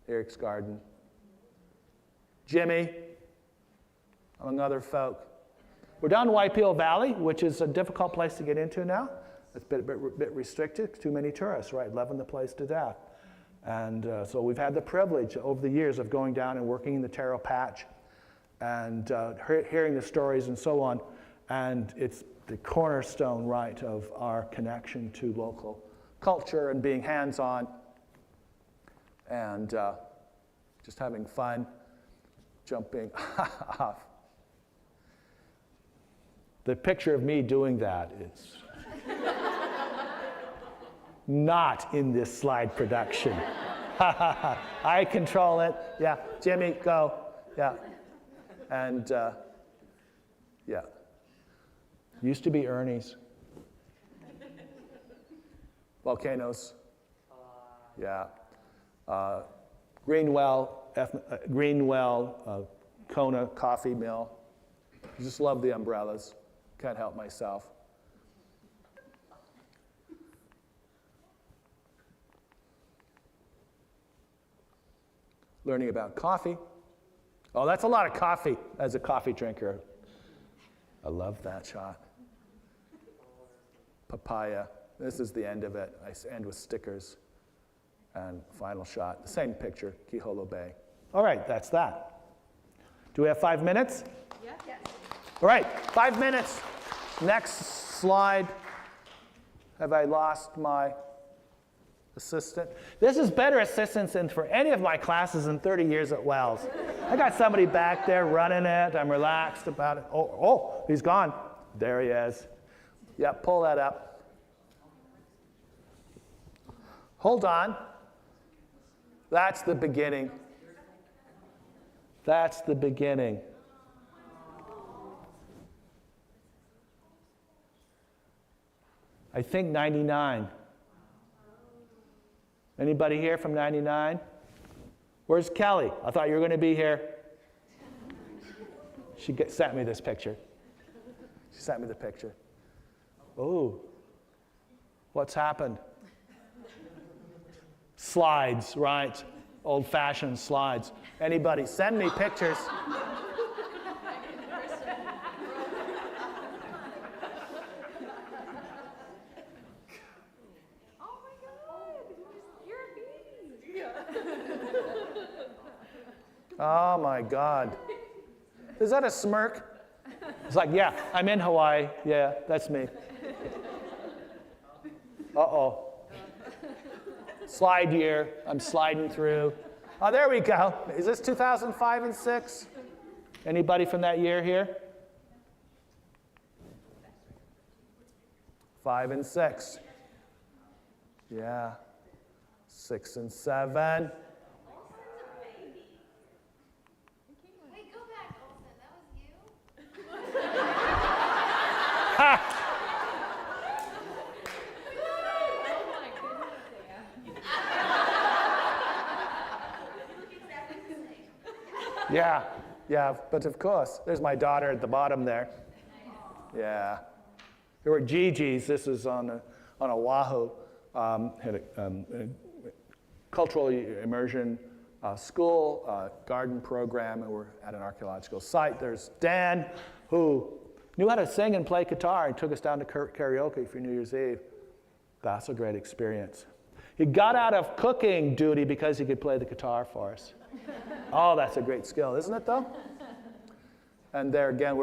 Eric's garden. Jimmy, among other folk. We're down to Waipio Valley, which is a difficult place to get into now. It's a bit restricted, too many tourists, right? Loving the place to death. And so we've had the privilege over the years of going down and working in the taro patch and hearing the stories and so on. And it's the cornerstone, right, of our connection to local culture and being hands-on and just having fun, jumping off. The picture of me doing that is not in this slide production. I control it. Yeah, Jimmy, go. Yeah. And yeah. Used to be Ernie's. Volcanoes. Yeah. Greenwell, Kona coffee mill. Just love the umbrellas. Can't help myself. Learning about coffee. Oh, that's a lot of coffee as a coffee drinker. I love that shot. Papaya. This is the end of it. I end with stickers. And final shot. The same picture, Kiholo Bay. All right, that's that. Do we have 5 minutes? Yeah. Yes. All right, 5 minutes. Next slide. Have I lost my assistant? This is better assistance than for any of my classes in 30 years at Wells. I got somebody back there running it. I'm relaxed about it. Oh, he's gone. There he is. Yeah, pull that up. Hold on. That's the beginning. That's the beginning. I think 99. Anybody here from 99? Where's Kelly? I thought you were going to be here. She sent me this picture. She sent me the picture. Oh, what's happened? Slides, right? Old-fashioned slides. Anybody, send me pictures. Oh my God. Is that a smirk? It's like, yeah, I'm in Hawaii. Yeah, that's me. Uh-oh. Slide year. I'm sliding through. Oh, there we go. Is this 2005 and 6? Anybody from that year here? 5 and 6. Yeah. 6 and 7. Wait, go back, Olson. That was you? Ha! Yeah, yeah, but of course. There's my daughter at the bottom there. Yeah. There were Gigi's. This is on Oahu. Had a cultural immersion school, garden program, and we're at an archaeological site. There's Dan, who knew how to sing and play guitar and took us down to karaoke for New Year's Eve. That's a great experience. He got out of cooking duty because he could play the guitar for us. Oh, that's a great skill, isn't it, though? And there again,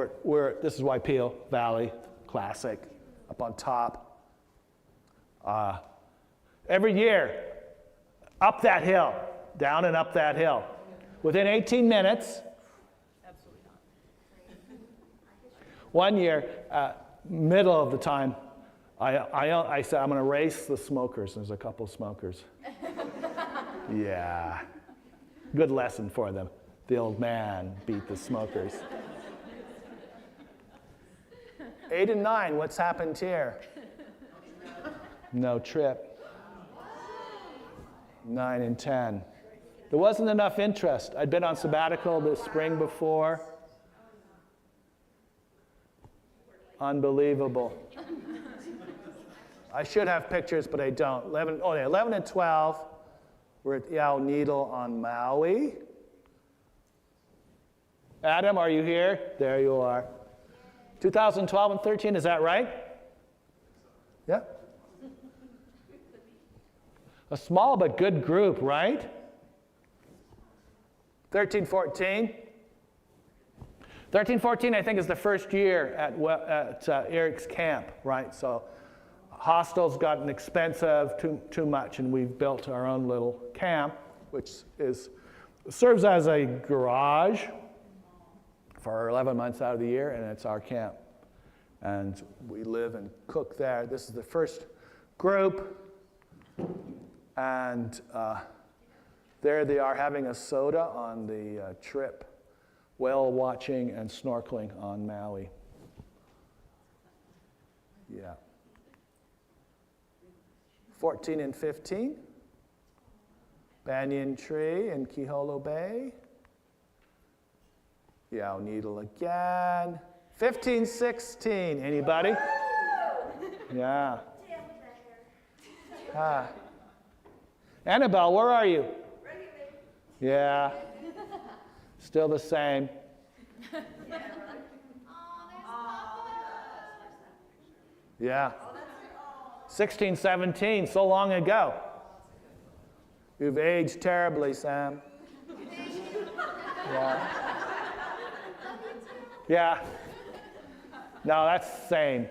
this is Waipio Valley, classic, up on top. Every year, up that hill, down and up that hill. Within 18 minutes, Absolutely not. one year, middle of the time, I said, I'm going to race the smokers. There's a couple smokers. Yeah. Good lesson for them. The old man beat the smokers. 8 and 9, what's happened here? No trip. 9 and 10. There wasn't enough interest. I'd been on sabbatical the spring before. Unbelievable. I should have pictures, but I don't. 11 and 12. We're at Yao Needle on Maui. Adam, are you here? There you are. 2012 and 13, is that right? Yeah? A small but good group, right? 13, 14. 13, 14, I think, is the first year at Eric's camp, right? So hostel's gotten expensive, too much, and we've built our own little camp, which serves as a garage for 11 months out of the year, and it's our camp. And we live and cook there. This is the first group, and there they are having a soda on the trip, whale watching and snorkeling on Maui. Yeah. 14 and 15, banyan tree in Kiholo Bay. Yao Needle again. 15, 16, anybody? Yeah. Annabelle, where are you? Yeah. Still the same. Yeah. 16, 17, so long ago. You've aged terribly, Sam. Yeah. Yeah. No, that's same.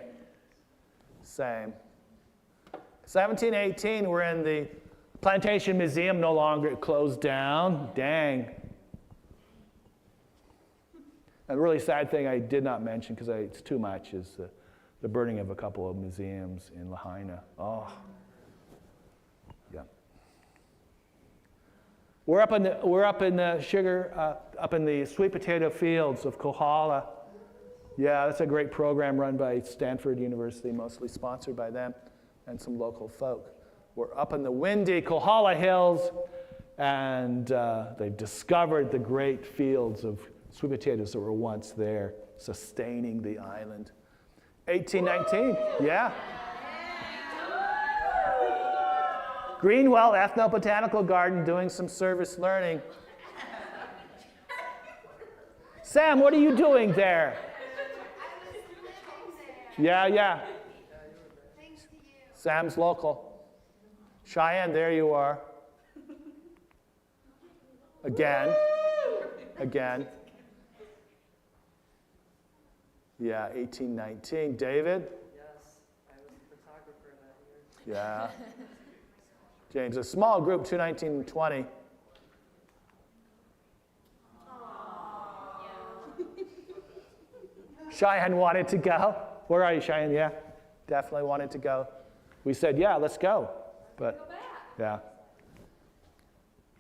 Same. 17, 18, we're in the Plantation Museum, no longer closed down. Dang. A really sad thing I did not mention, because it's too much, is the burning of a couple of museums in Lahaina. Oh. Yeah. We're up in the sweet potato fields of Kohala. Yeah, that's a great program run by Stanford University, mostly sponsored by them and some local folk. We're up in the windy Kohala Hills, and they've discovered the great fields of sweet potatoes that were once there, sustaining the island. 1819, yeah. Greenwell Ethnobotanical Garden doing some service learning. Sam, what are you doing there? Yeah. Thanks to you. Sam's local. Cheyenne, there you are. Again. Yeah, 1819. David? Yes, I was a photographer that year. Yeah. James, a small group, 219 and 20. Cheyenne wanted to go. Where are you, Cheyenne? Yeah, definitely wanted to go. We said, yeah, let's go. But, yeah.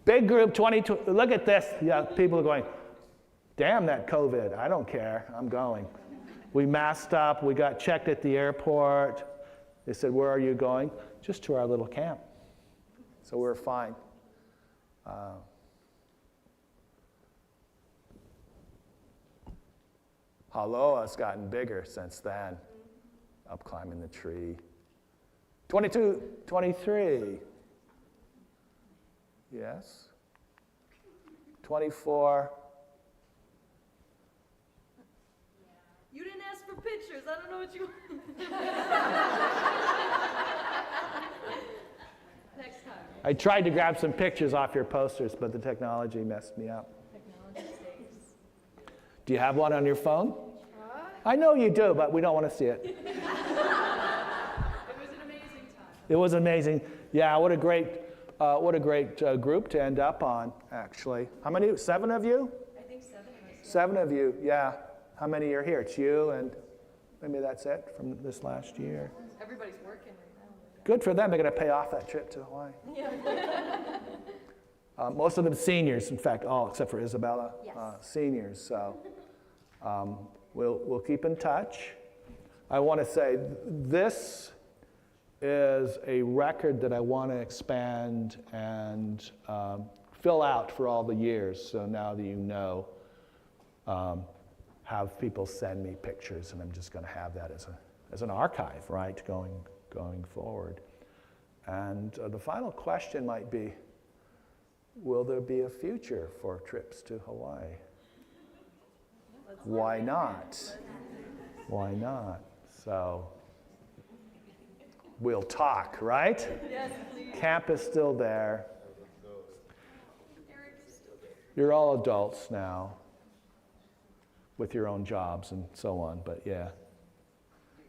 Big group, 22. Look at this. Yeah, people are going, damn that COVID. I don't care. I'm going. We masked up. We got checked at the airport. They said, where are you going? Just to our little camp. So we're fine. Haloa's gotten bigger since then, up climbing the tree. 22, 23. Yes. 24. You didn't ask for pictures. I don't know what you Next time. I tried to grab some pictures off your posters, but the technology messed me up. Technology stays. Do you have one on your phone? I know you do, but we don't want to see it. It was an amazing time. It was amazing. Yeah, what a great group to end up on, actually. How many? 7 of you? I think 7 of us. 7 of you, yeah. How many are here? It's you and maybe that's it from this last year. Everybody's working right now. Good for them. They're going to pay off that trip to Hawaii. Yeah. Most of them seniors, in fact, all except for Isabella, Yes. seniors. So we'll keep in touch. I want to say this is a record that I want to expand and fill out for all the years. So now that you know, have people send me pictures, and I'm just going to have that as an archive, right, going forward. And the final question might be, will there be a future for trips to Hawaii? Why not? Why not? So we'll talk, right? Yes, please. Camp is still there. You're all adults now with your own jobs and so on, but yeah.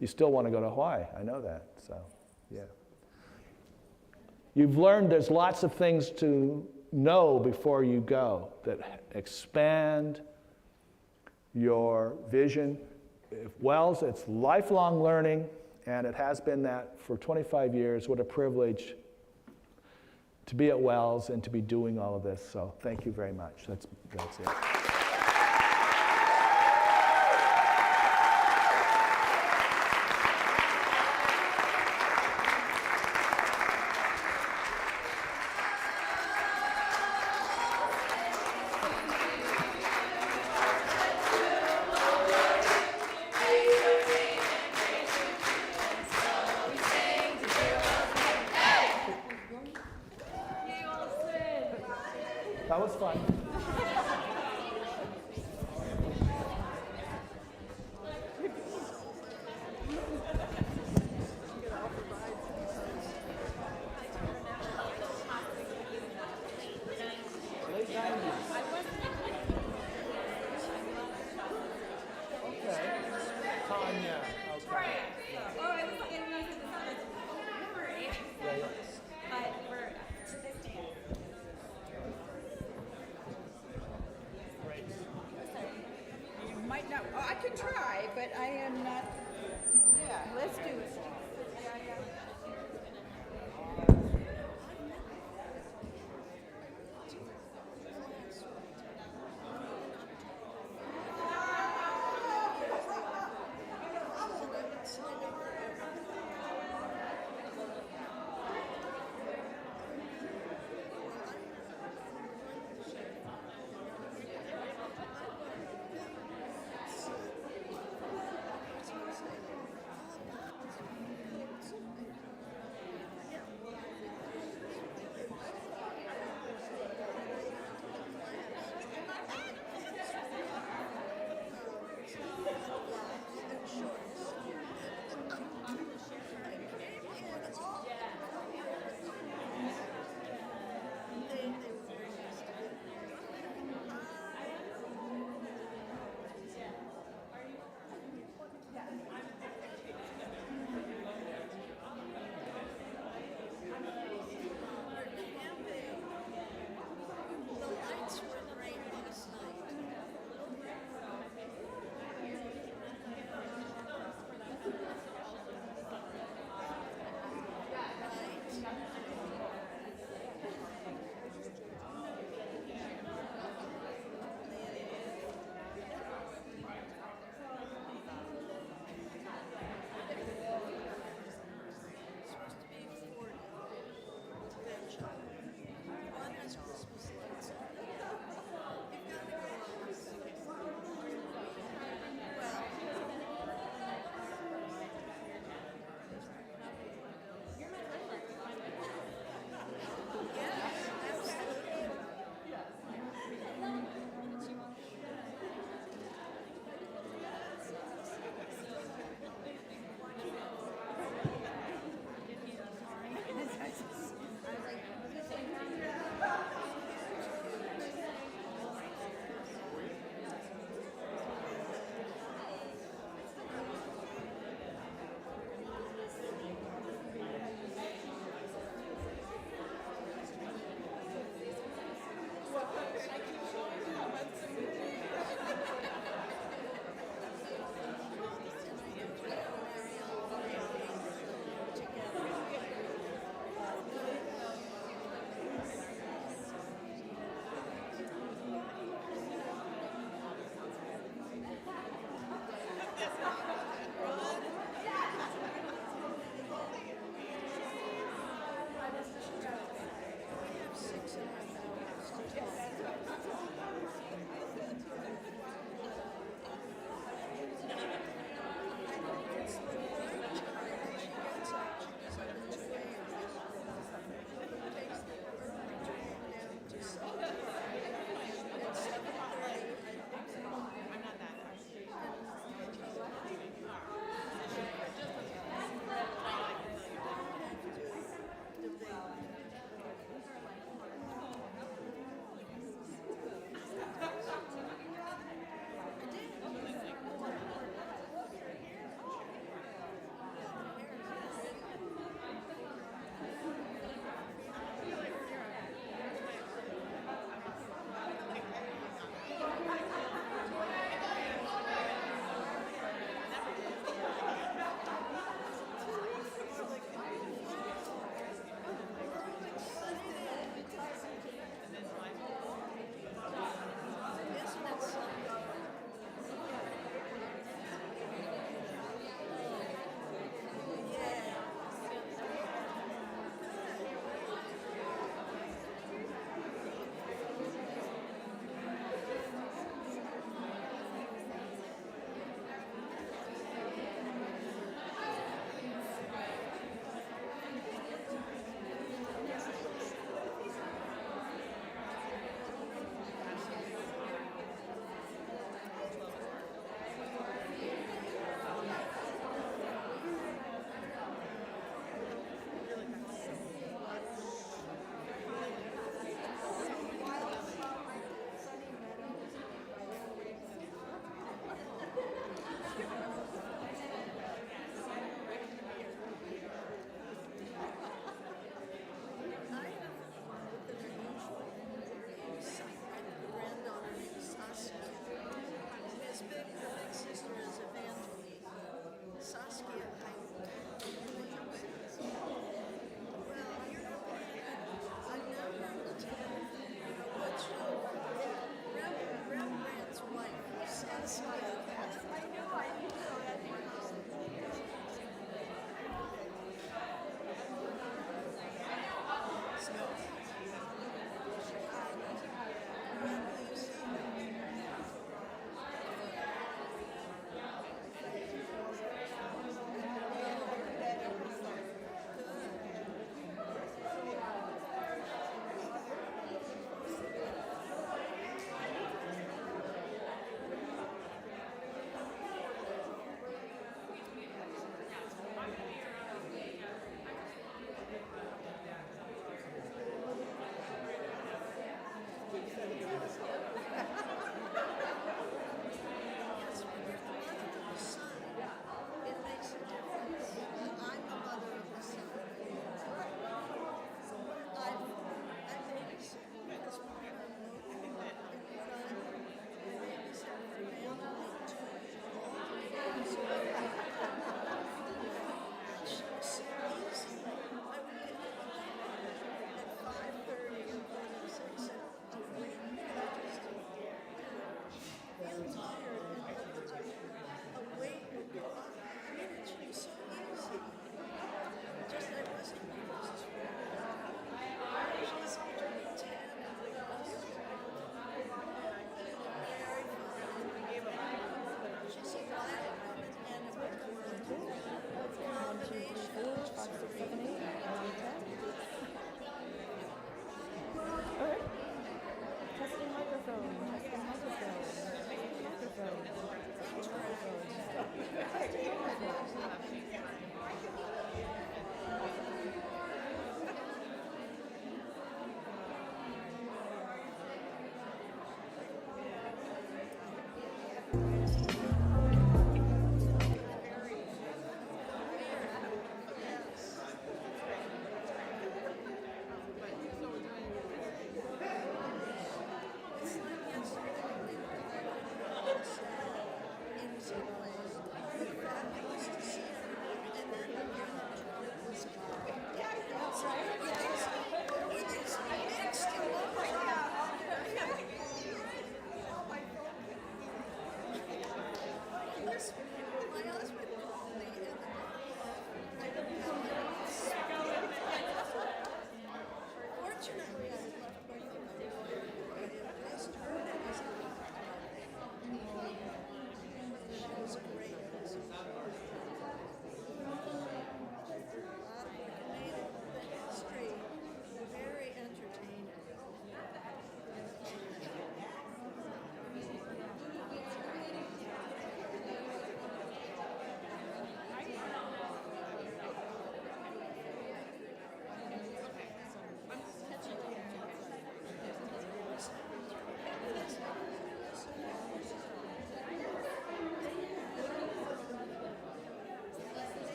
You still want to go to Hawaii, I know that, so yeah. You've learned there's lots of things to know before you go that expand your vision. Wells, it's lifelong learning, and it has been that for 25 years. What a privilege to be at Wells and to be doing all of this. So thank you very much. That's it. That was fun. I could try, but I am not. Yeah, let's do it.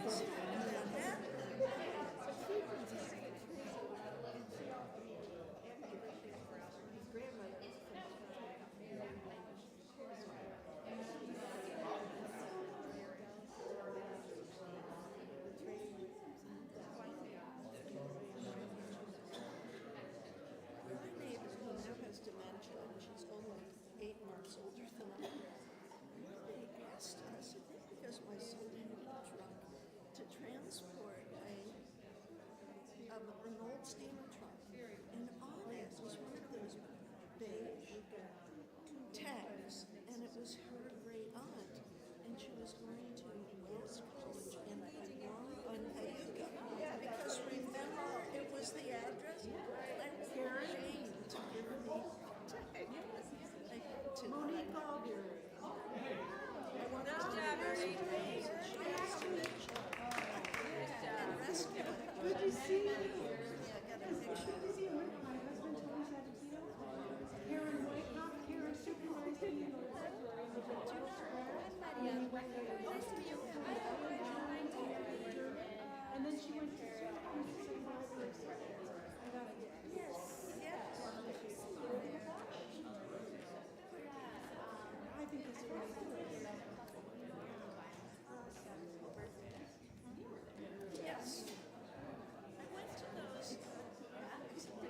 My neighbor who now has dementia, and she's only 8 months older than I am, they asked us, I think because my son had a truck, to transport an old steamer truck. And on it was one of those beige tags, and it was her great aunt, and she was going to Wales College in Cayuga. Because remember, it was the address. I'm ashamed to give me tag. Monique Albury. I want to Ernie. She has dementia. And rescue her. Good to see you. Yeah, I got a picture. Good to see you. My husband Tony Sabatino. Karen Whitecock. Karen supervised me. And then she went to Yes. I think it's really good. Yes. I went to those. Just got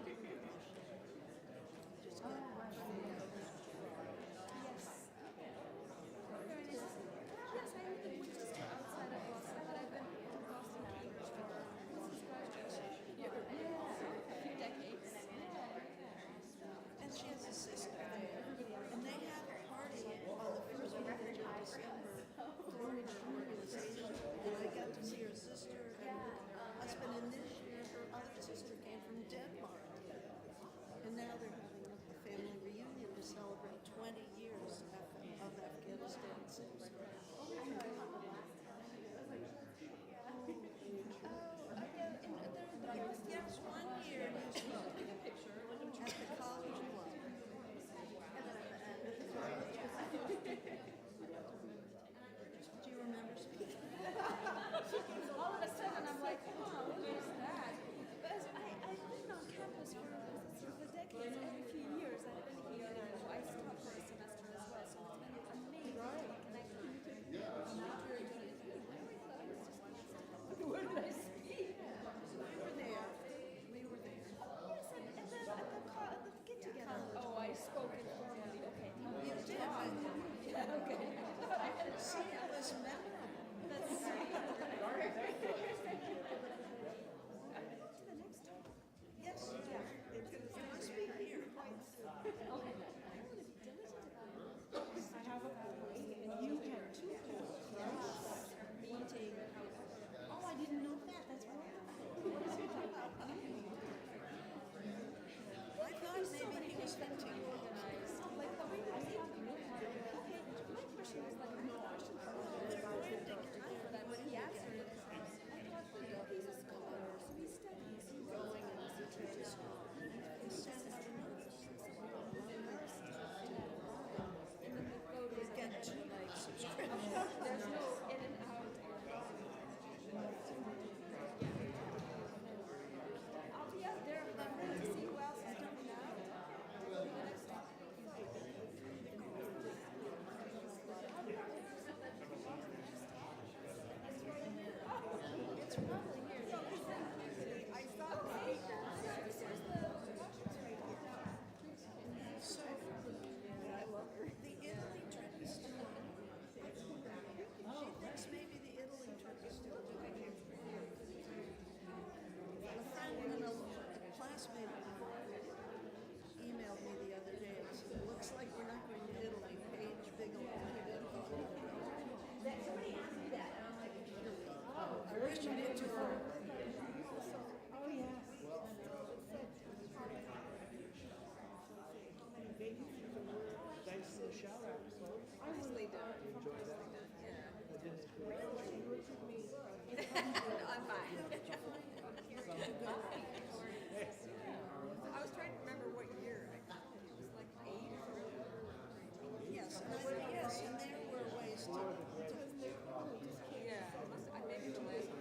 Yes, I live just outside of Boston, but I've been in Boston for a few decades. And she has a sister there. And they have a party on the first weekend of December for an organization. And I got to see her sister and her husband. And this year, her other sister came from Denmark. And now they're having a family reunion to celebrate 20 years of Afghanistan since. Yes, 1 year you spoke at the college club. Do you remember speaking? All of a sudden, I'm like, oh, what is that? But I've been on campus for decades, every few years. I've been here, and I stopped for a semester as well, so it's been amazing to connect with you. Where did I speak? We were there. Yes, at the get-together. Oh, I spoke informally. Okay. You did. Yeah, okay. See, it was memorable. That's sweet. The next time. Yes, it must be here. Okay. I have a boy, and you have 2 boys, right? Meeting. Oh, I didn't know that. That's wonderful. I thought maybe he was venting. Like, the way I see okay, my question was like, I have a question for They're going to get time for that, but he answered it. I thought he's a scholar, so he studies. going and teaching to school. He sent out a notice. You get 2 night subscription. There's no in and out. I'll be out there to see who else is coming out. It's probably here. I thought So, the Italy trip is still on. She thinks maybe the Italy trip is still going. A friend and a classmate of mine emailed me the other day and said, it looks like we're not going to Italy. Paige Bigelow. Somebody asked me that, and I'm like, I wish I could do her. oh, yes. Maybe you can wear nice in the shower. I really do. Enjoy that? Yeah. I'm fine. I was trying to remember what year. I thought it was like 8 or Yes, and there were ways to. yeah. Maybe the last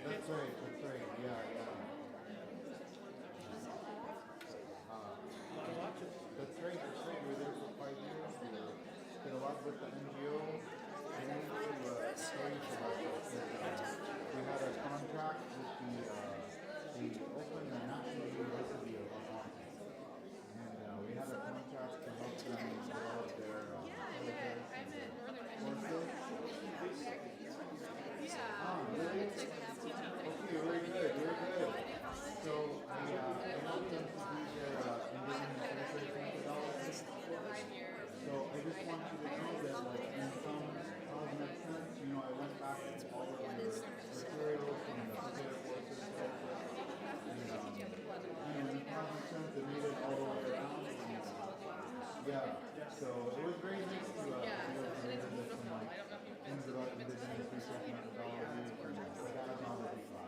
That's right, yeah, yeah. That's right, we were there for 5 years, we did a lot with the NGO, and we had a contract with the Open and National University of Vermont, and we had a contract to help them develop their courses. Really? Okay, really good. So I helped them to do their indigenous research methodology. So I just want you to know that, like, in some sense, you know, I went back to all of the materials from the particular courses, and in some sense, it made it all the way around. And, yeah, so it was very nice to be able to revisit some, like, things about indigenous research methodology from the Anthropology class.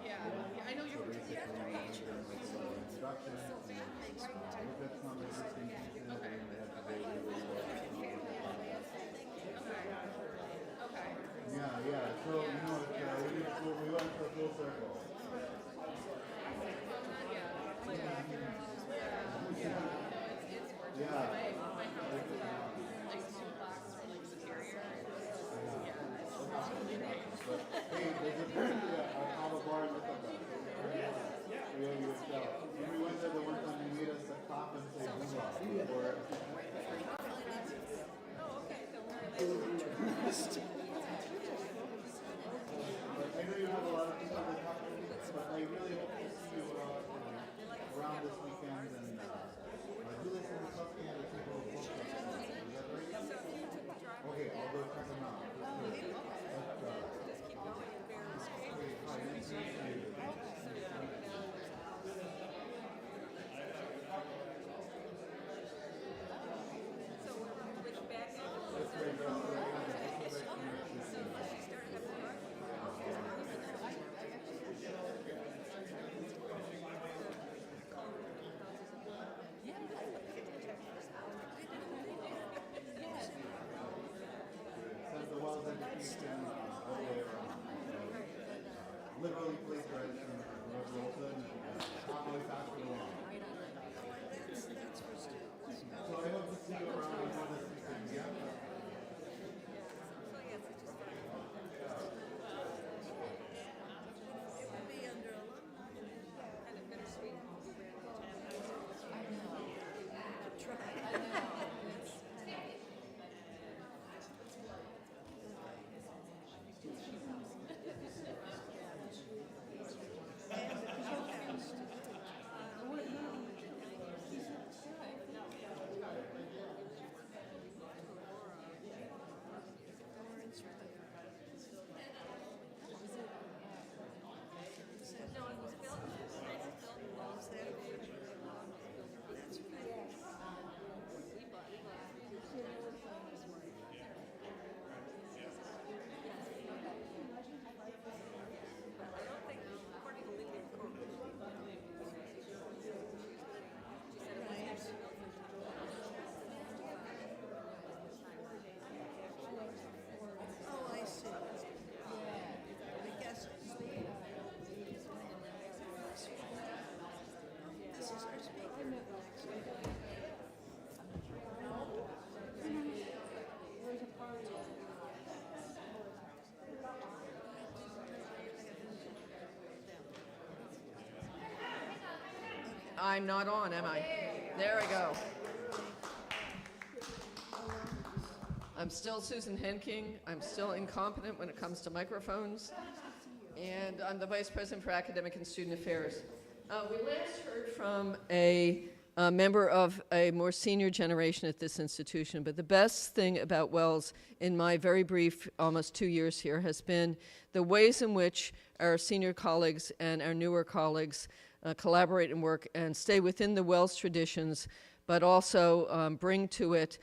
I know you're basically introduction, look at some existing pieces, and they had to go really well. Yeah, so, you know, we went for a full circle. Yeah. But, hey, there's apparently a kava bar in Ithaca. We owe you a shout. When we went there the one time, they made us clap and say hoorah for it. I know you have a lot of people that talk to me, but I really hope to see you around this weekend. And do listen to something at the Table of Books. Is that right? Okay, I'll go check them out. Literally plagiarized from Ernie Olson and probably passed it along. That's for students. So I hope to see you around this weekend, yeah? It would be under alumni. Kind of bittersweet. Oh, I see. I guess this is our speaker. I'm not on, am I? There I go. I'm still Susan Henking. I'm still incompetent when it comes to microphones. And I'm the Vice President for Academic and Student Affairs. We last heard from a member of a more senior generation at this institution, but the best thing about Wells in my very brief, almost 2 years here, has been the ways in which our senior colleagues and our newer colleagues collaborate and work and stay within the Wells traditions, but also bring to it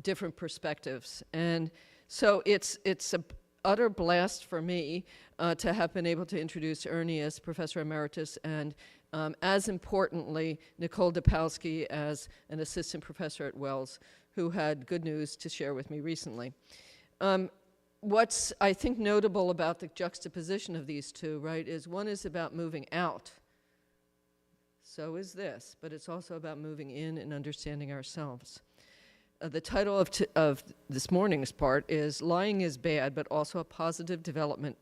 different perspectives. And so it's an utter blast for me to have been able to introduce Ernie as Professor Emeritus and as importantly, Nicole Depowski as an assistant professor at Wells, who had good news to share with me recently. what's, I think, notable about the juxtaposition of these two, right, is one is about moving out. So is this, but it's also about moving in and understanding ourselves. The title of this morning's part is Lying is Bad, but also a Positive Development.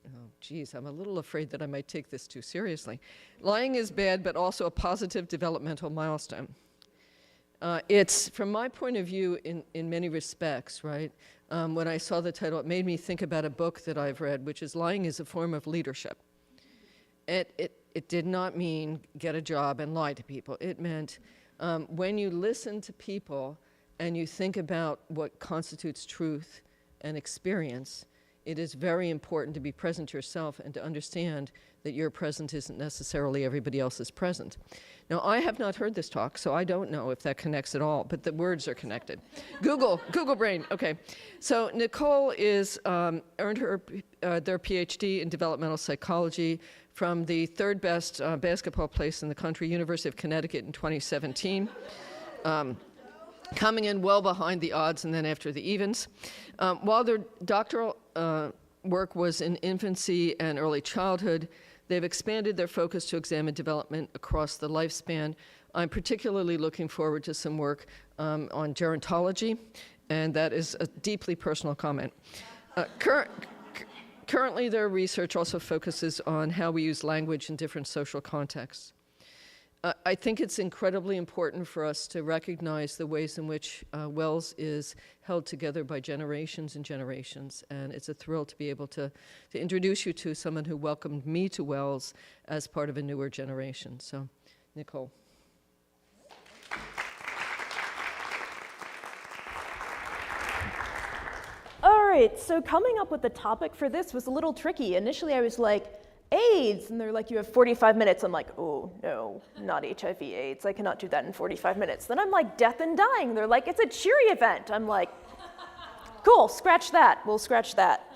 Oh, geez, I'm a little afraid that I might take this too seriously. Lying is bad, but also a positive developmental milestone. It's, from my point of view, in many respects, right? When I saw the title, it made me think about a book that I've read, which is Lying is a Form of Leadership. It did not mean get a job and lie to people. It meant when you listen to people and you think about what constitutes truth and experience, it is very important to be present yourself and to understand that your present isn't necessarily everybody else's present. Now, I have not heard this talk, so I don't know if that connects at all, but the words are connected. Google brain, okay. So Nicole is, earned their PhD in developmental psychology from the third best basketball place in the country, University of Connecticut in 2017. Coming in well behind the odds and then after the evens. While their doctoral work was in infancy and early childhood, they've expanded their focus to examine development across the lifespan. I'm particularly looking forward to some work on gerontology, and that is a deeply personal comment. Currently, their research also focuses on how we use language in different social contexts. I think it's incredibly important for us to recognize the ways in which WELS is held together by generations and generations, and it's a thrill to be able to introduce you to someone who welcomed me to WELS as part of a newer generation. So, Nicole. All right, so coming up with the topic for this was a little tricky. Initially, I was like, AIDS, and they're like, you have 45 minutes. I'm like, oh, no, not HIV AIDS. I cannot do that in 45 minutes. Then I'm like, death and dying. They're like, it's a cheery event. I'm like, cool, scratch that. We'll scratch that.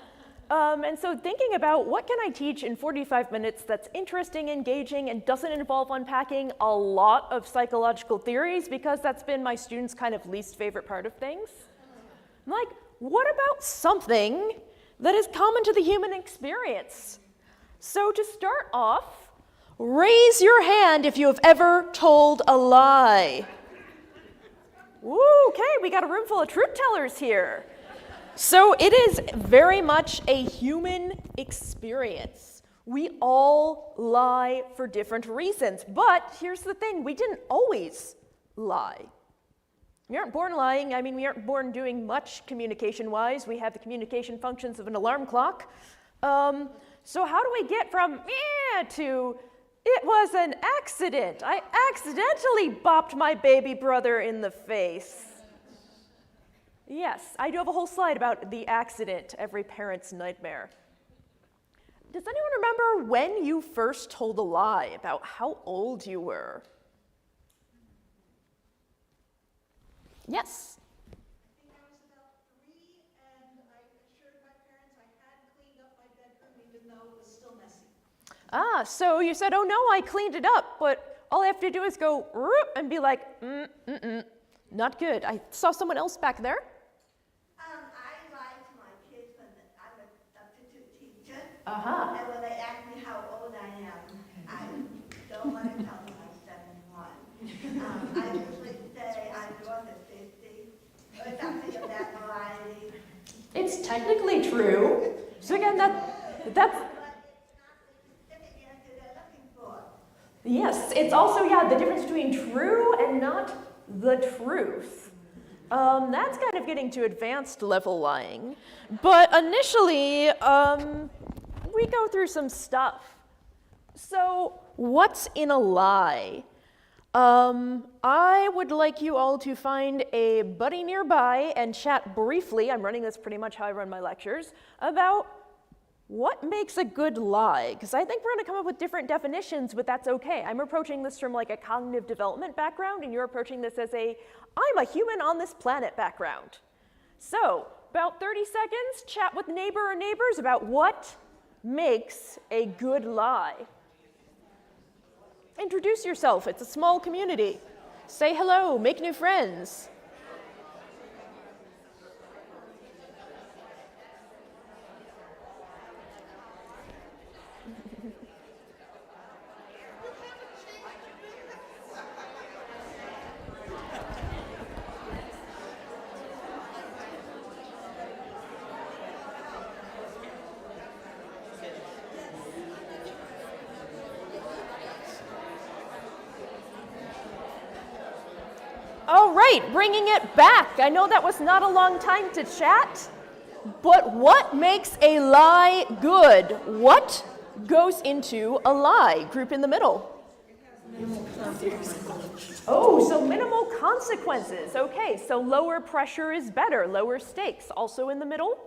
And so thinking about what can I teach in 45 minutes that's interesting, engaging, and doesn't involve unpacking a lot of psychological theories, because that's been my students' kind of least favorite part of things. I'm like, what about something that is common to the human experience? So to start off, raise your hand if you have ever told a lie. Woo, okay, we got a room full of truth tellers here. So it is very much a human experience. We all lie for different reasons, but here's the thing, we didn't always lie. We aren't born lying. I mean, we aren't born doing much communication-wise. We have the communication functions of an alarm clock. So how do we get from to it was an accident? I accidentally bopped my baby brother in the face. Yes, I do have a whole slide about the accident, every parent's nightmare. Does anyone remember when you first told a lie, about how old you were? Yes? So you said, oh no, I cleaned it up, but all I have to do is go and be like, not good. I saw someone else back there. I lied to my kids when I'm a substitute teacher. And when they ask me how old I am, I don't want to tell them I'm 71. I usually say I'm north of 50, or something of that variety. It's technically true. So again, that's yes, it's also, the difference between true and not the truth. That's kind of getting to advanced level lying. But initially, we go through some stuff. So what's in a lie? I would like you all to find a buddy nearby and chat briefly, I'm running this pretty much how I run my lectures, about what makes a good lie? Because I think we're going to come up with different definitions, but that's okay. I'm approaching this from like a cognitive development background, and you're approaching this as I'm a human on this planet background. So, about 30 seconds, chat with neighbor or neighbors about what makes a good lie. Introduce yourself. It's a small community. Say hello, make new friends. right, bringing it back. I know that was not a long time to chat, but what makes a lie good? What goes into a lie? Group in the middle. Oh, so minimal consequences. Okay, so lower pressure is better, lower stakes. Also in the middle?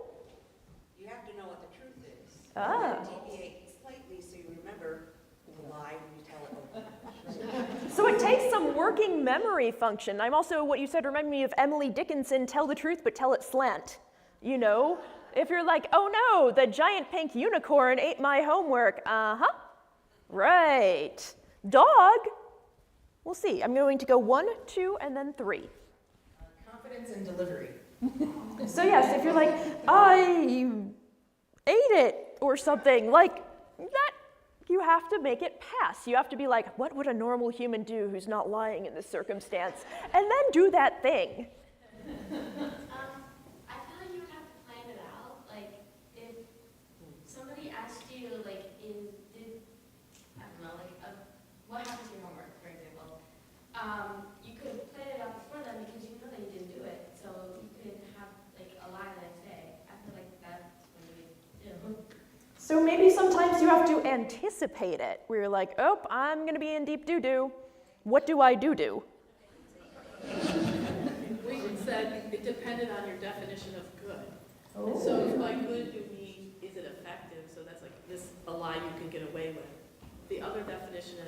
You have to know what the truth is. Ah. Deviate slightly so you remember the lie when you tell it. So it takes some working memory function. I'm also, what you said reminded me of Emily Dickinson, tell the truth but tell it slant. You know, if you're like, oh no, the giant pink unicorn ate my homework. Uh-huh, right. Dog, we'll see. I'm going to go 1, 2, and then 3. Confidence and delivery. So yes, if you're like, I ate it or something, like that, you have to make it pass. You have to be like, what would a normal human do who's not lying in this circumstance? And then do that thing. I feel like you would have to plan it out. Like, if somebody asked you, like, I don't know, like, what happened to your homework, for example, you could plan it out before then because you know that you didn't do it. So you could have, like, a lie the next day. I feel like that's what you would do. So maybe sometimes you have to anticipate it, where you're like, oh, I'm going to be in deep doo-doo. What do I do-do? We said it depended on your definition of good. Oh. So by good you mean, is it effective? So that's like this a lie you can get away with. The other definition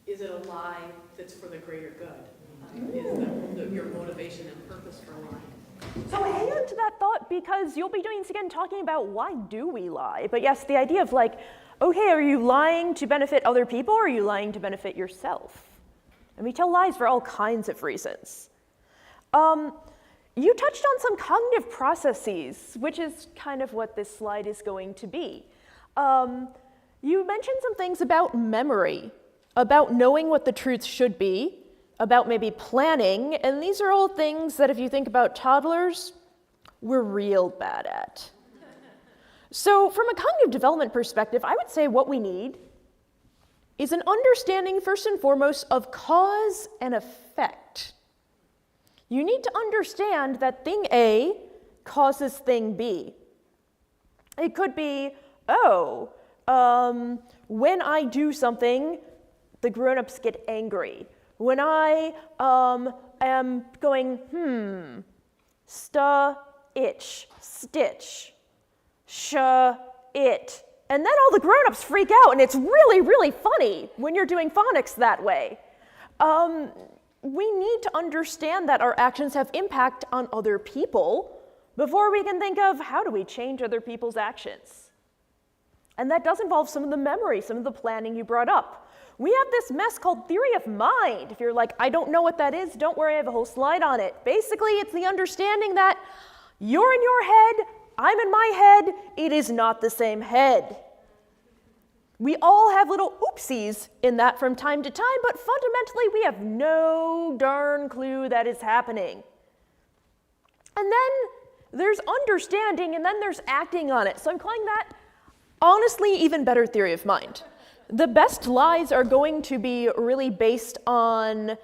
is it a lie that's for the greater good? Is your motivation and purpose for lying? So hang on to that thought, because you'll be doing this again, talking about why do we lie? But yes, the idea of like, okay, are you lying to benefit other people, or are you lying to benefit yourself? And we tell lies for all kinds of reasons. You touched on some cognitive processes, which is kind of what this slide is going to be. You mentioned some things about memory, about knowing what the truth should be, about maybe planning, and these are all things that if you think about toddlers, we're real bad at. So from a cognitive development perspective, I would say what we need is an understanding, first and foremost, of cause and effect. You need to understand that thing A causes thing B. It could be, when I do something, the grown-ups get angry. When I am going, itch, stitch, it. And then all the grown-ups freak out, and it's really, really funny when you're doing phonics that way. We need to understand that our actions have impact on other people before we can think of how do we change other people's actions. And that does involve some of the memory, some of the planning you brought up. We have this mess called theory of mind. If you're like, I don't know what that is, don't worry, I have a whole slide on it. Basically, it's the understanding that you're in your head, I'm in my head, it is not the same head. We all have little oopsies in that from time to time, but fundamentally we have no darn clue that is happening. And then there's understanding, and then there's acting on it. So I'm calling that, honestly, even better theory of mind. The best lies are going to be really based on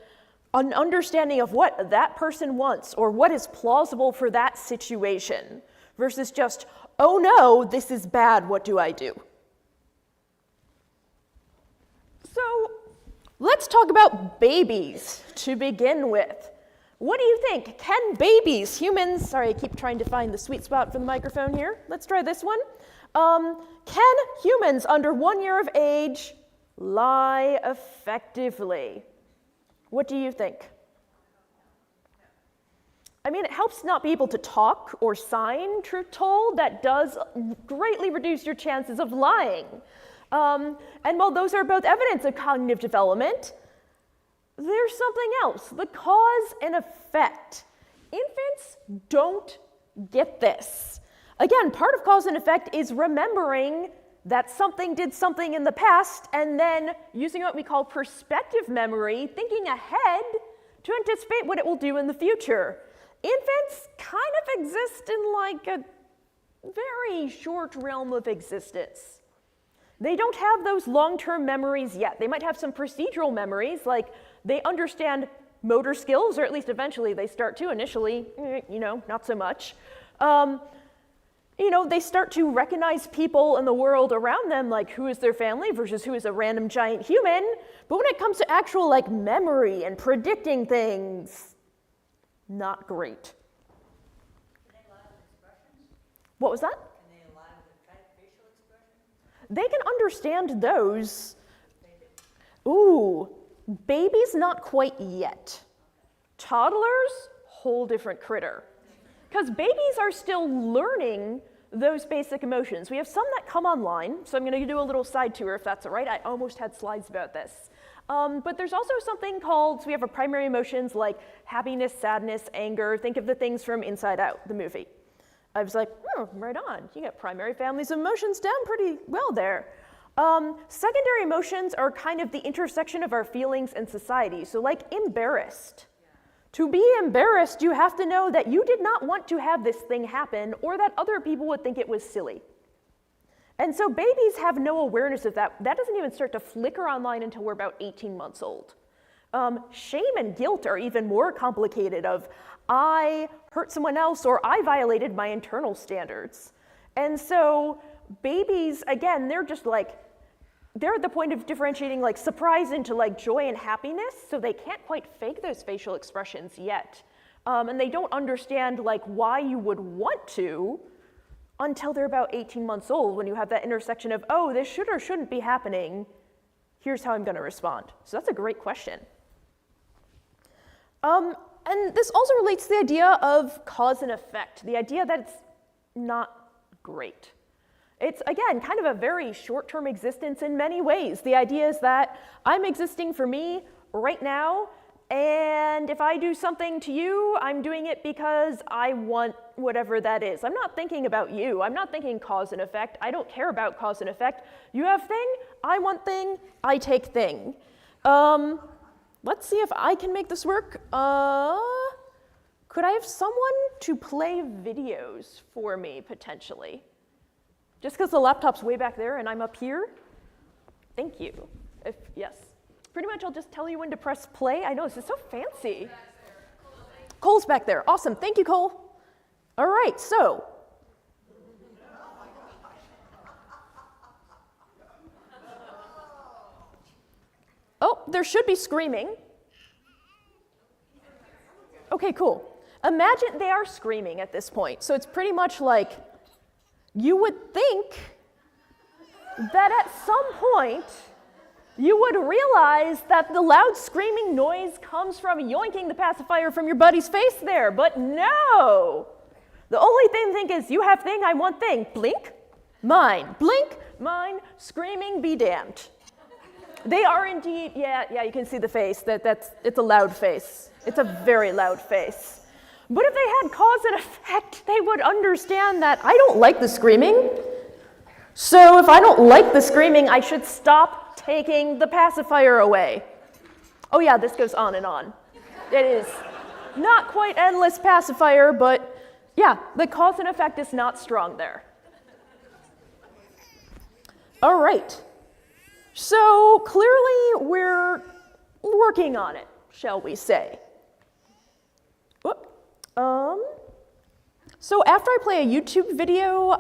an understanding of what that person wants or what is plausible for that situation versus just, oh no, this is bad, what do I do? So let's talk about babies to begin with. What do you think? Can babies, humans, sorry, I keep trying to find the sweet spot for the microphone here. Let's try this one. Can humans under 1 year of age lie effectively? What do you think? I mean, it helps not be able to talk or sign, truth told. That does greatly reduce your chances of lying. And while those are both evidence of cognitive development, there's something else, the cause and effect. Infants don't get this. Again, part of cause and effect is remembering that something did something in the past and then using what we call perspective memory, thinking ahead to anticipate what it will do in the future. Infants kind of exist in like a very short realm of existence. They don't have those long-term memories yet. They might have some procedural memories, like they understand motor skills, or at least eventually they start to. Initially, not so much. They start to recognize people in the world around them, like who is their family versus who is a random giant human. But when it comes to actual memory and predicting things, not great. Can they learn expressions? What was that? Can they learn the facial expressions? They can understand those. Ooh, babies not quite yet. Toddlers, whole different critter. Because babies are still learning those basic emotions. We have some that come online, so I'm going to do a little side tour if that's all right. I almost had slides about this. But there's also something called, so we have our primary emotions like happiness, sadness, anger. Think of the things from Inside Out, the movie. I was like, right on. You got primary families of emotions down pretty well there. Secondary emotions are kind of the intersection of our feelings and society. So like embarrassed. To be embarrassed, you have to know that you did not want to have this thing happen or that other people would think it was silly. And so babies have no awareness of that. That doesn't even start to flicker online until we're about 18 months old. Shame and guilt are even more complicated of I hurt someone else or I violated my internal standards. And so babies, again, they're just they're at the point of differentiating surprise into joy and happiness, so they can't quite fake those facial expressions yet. And they don't understand why you would want to until they're about 18 months old when you have that intersection of, oh, this should or shouldn't be happening. Here's how I'm going to respond. So that's a great question. And this also relates to the idea of cause and effect, the idea that it's not great. It's, again, kind of a very short-term existence in many ways. The idea is that I'm existing for me right now, and if I do something to you, I'm doing it because I want whatever that is. I'm not thinking about you. I'm not thinking cause and effect. I don't care about cause and effect. You have thing, I want thing, I take thing. Let's see if I can make this work. Could I have someone to play videos for me, potentially? Just because the laptop's way back there and I'm up here? Thank you. Yes. Pretty much I'll just tell you when to press play. I know, this is so fancy. Cole's back there. Awesome. Thank you, Cole. All right, so. Oh, there should be screaming. Okay, cool. Imagine they are screaming at this point. So it's pretty much like, you would think that at some point you would realize that the loud screaming noise comes from yoinking the pacifier from your buddy's face there, but no! The only thing to think is, you have thing, I want thing. Blink, mine. Blink, mine, screaming, be damned. They are indeed, yeah, you can see the face. It's a loud face. It's a very loud face. But if they had cause and effect, they would understand that I don't like the screaming. So if I don't like the screaming, I should stop taking the pacifier away. Oh yeah, this goes on and on. It is not quite endless pacifier, but yeah, the cause and effect is not strong there. All right. So clearly we're working on it, shall we say. Whoop. So after I play a YouTube video,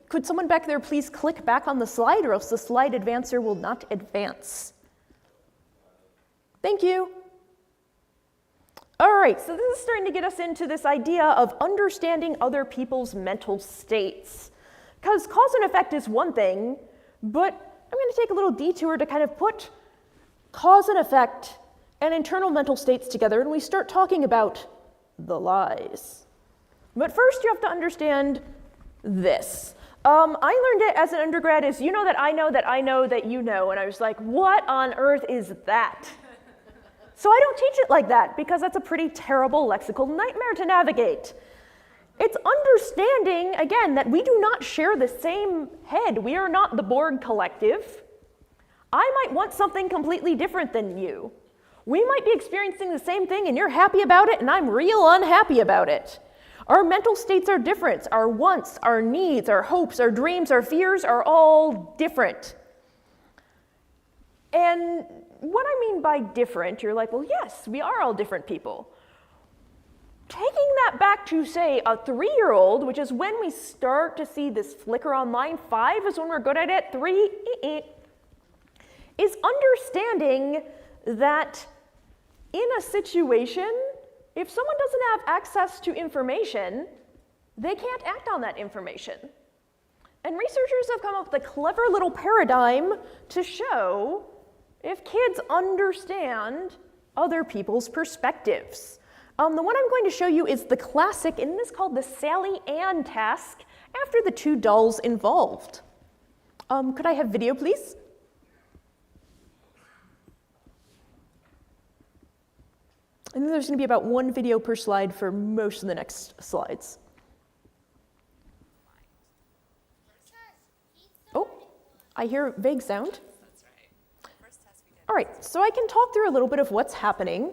could someone back there please click back on the slide, or else the slide advancer will not advance. Thank you. All right, so this is starting to get us into this idea of understanding other people's mental states. Because cause and effect is one thing, but I'm going to take a little detour to kind of put cause and effect and internal mental states together, and we start talking about the lies. But first you have to understand this. I learned it as an undergrad as you know that I know that I know that you know, and I was like, what on earth is that? So I don't teach it like that because that's a pretty terrible lexical nightmare to navigate. It's understanding, again, that we do not share the same head. We are not the Borg collective. I might want something completely different than you. We might be experiencing the same thing and you're happy about it and I'm real unhappy about it. Our mental states are different. Our wants, our needs, our hopes, our dreams, our fears are all different. And what I mean by different, you're like, well, yes, we are all different people. Taking that back to, say, a 3-year-old, which is when we start to see this flicker on line 5 is when we're good at it, 3 is understanding that in a situation, if someone doesn't have access to information, they can't act on that information. And researchers have come up with a clever little paradigm to show if kids understand other people's perspectives. The one I'm going to show you is the classic, and it is called the Sally Ann task, after the 2 dolls involved. Could I have video, please? I think there's going to be about 1 video per slide for most of the next slides. Oh, I hear a vague sound. All right, so I can talk through a little bit of what's happening.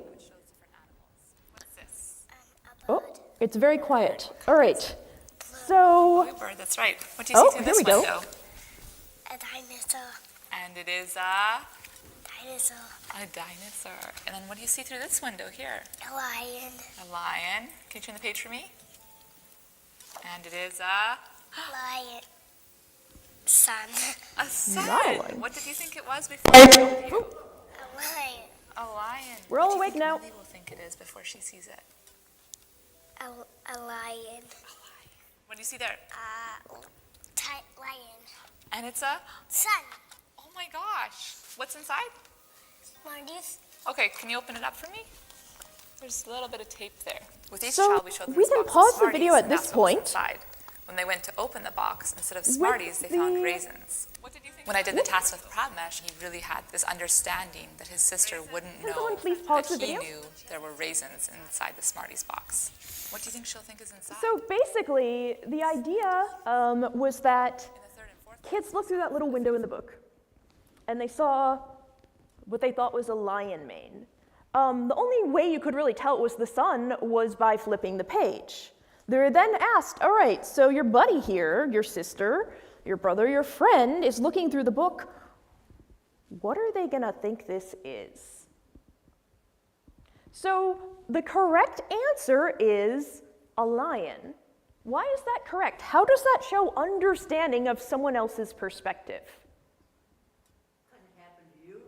Oh, it's very quiet. All right, so... Bird, that's right. What do you see through this window? A dinosaur. And it is a... Dinosaur. A dinosaur. And then what do you see through this window here? A lion. A lion. Can you turn the page for me? And it is a... Lion. Sun. A sun. Not a lion. What did you think it was before I told you? A lion. A lion. We're all What do you awake think now. Lily will think it is before she sees it? A lion. What do you see there? Lion. And it's a... Sun. Oh my gosh. What's inside? Smarties. Okay, can you open it up for me? There's a little bit of tape there. With each So child, we showed them we this can box of pause the Smarties, video at and this that's what was point. inside. When they went to open the box, instead of Smarties, they found raisins. What did you think? When I did the task with Pradmesh, he really had this understanding that his sister wouldn't Can know someone please pause that the he video? knew there were raisins inside the Smarties box. What do you think she'll think is inside? So basically, the idea was that kids looked through that little window in the book, and they saw what they thought was a lion mane. The only way you could really tell it was the sun was by flipping the page. They were then asked, all right, so your buddy here, your sister, your brother, your friend is looking through the book. What are they gonna think this is? So the correct answer is a lion. Why is that correct? How does that show understanding of someone else's perspective? Couldn't happen to you.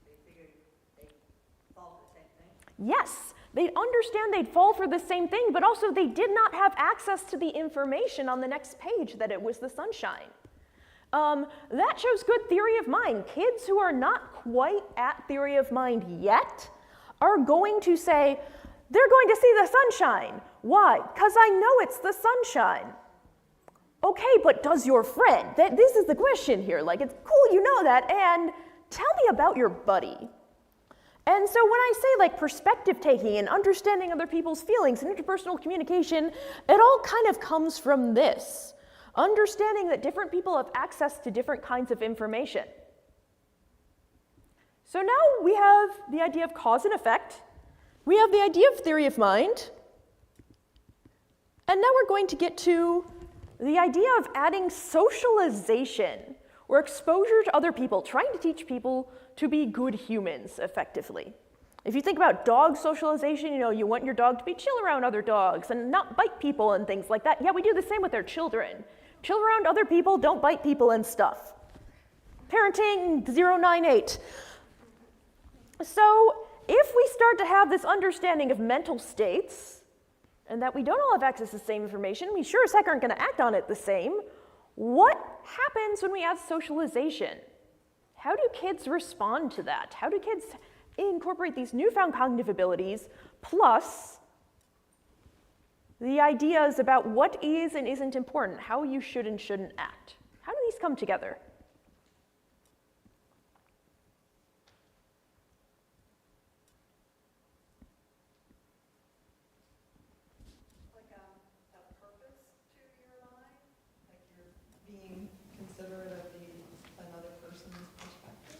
They figured they'd fall for the same thing. Yes, they understand they'd fall for the same thing, but also they did not have access to the information on the next page that it was the sunshine. That shows good theory of mind. Kids who are not quite at theory of mind yet are going to say, they're going to see the sunshine. Why? Because I know it's the sunshine. Okay, but does your friend? This is the question here. Like, it's cool you know that, and tell me about your buddy. And so when I say like perspective taking and understanding other people's feelings and interpersonal communication, it all kind of comes from this. Understanding that different people have access to different kinds of information. So now we have the idea of cause and effect. We have the idea of theory of mind. And now we're going to get to the idea of adding socialization or exposure to other people, trying to teach people to be good humans effectively. If you think about dog socialization, you want your dog to be chill around other dogs and not bite people and things like that. Yeah, we do the same with our children. Chill around other people, don't bite people and stuff. Parenting 098. So if we start to have this understanding of mental states, and that we don't all have access to the same information, we sure as heck aren't going to act on it the same, what happens when we add socialization? How do kids respond to that? How do kids incorporate these newfound cognitive abilities, plus the ideas about what is and isn't important, how you should and shouldn't act? How do these come together? Like a purpose to your life? Like you're being considerate of another person's perspective?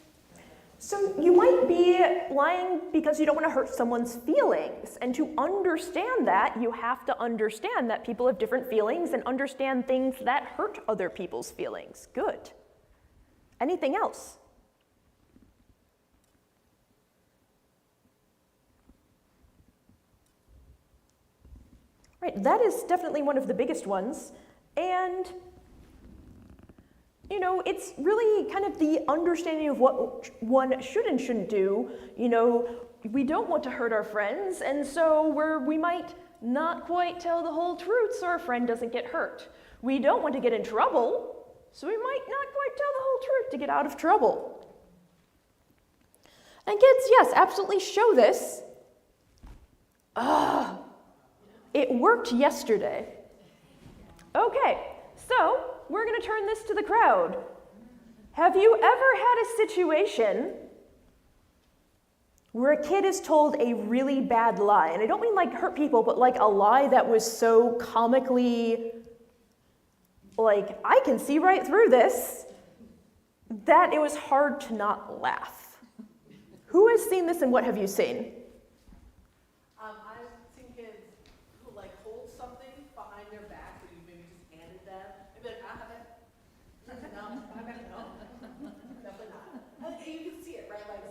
So you might be lying because you don't want to hurt someone's feelings. And to understand that, you have to understand that people have different feelings and understand things that hurt other people's feelings. Good. Anything else? Right, that is definitely one of the biggest ones. And, you know, it's really kind of the understanding of what one should and shouldn't do. You know, we don't want to hurt our friends, and so we might not quite tell the whole truth so our friend doesn't get hurt. We don't want to get in trouble, so we might not quite tell the whole truth to get out of trouble. And kids, yes, absolutely show this. It worked yesterday. Okay, so we're going to turn this to the crowd. Have you ever had a situation where a kid is told a really bad lie? And I don't mean like hurt people, but like a lie that was so comically, like, I can see right through this, that it was hard to not laugh. Who has seen this and what have you seen? I've seen kids who like hold something behind their back that you maybe just handed them. And be like, I have it. No, I have it. No, definitely not. And you can see it, right? Like,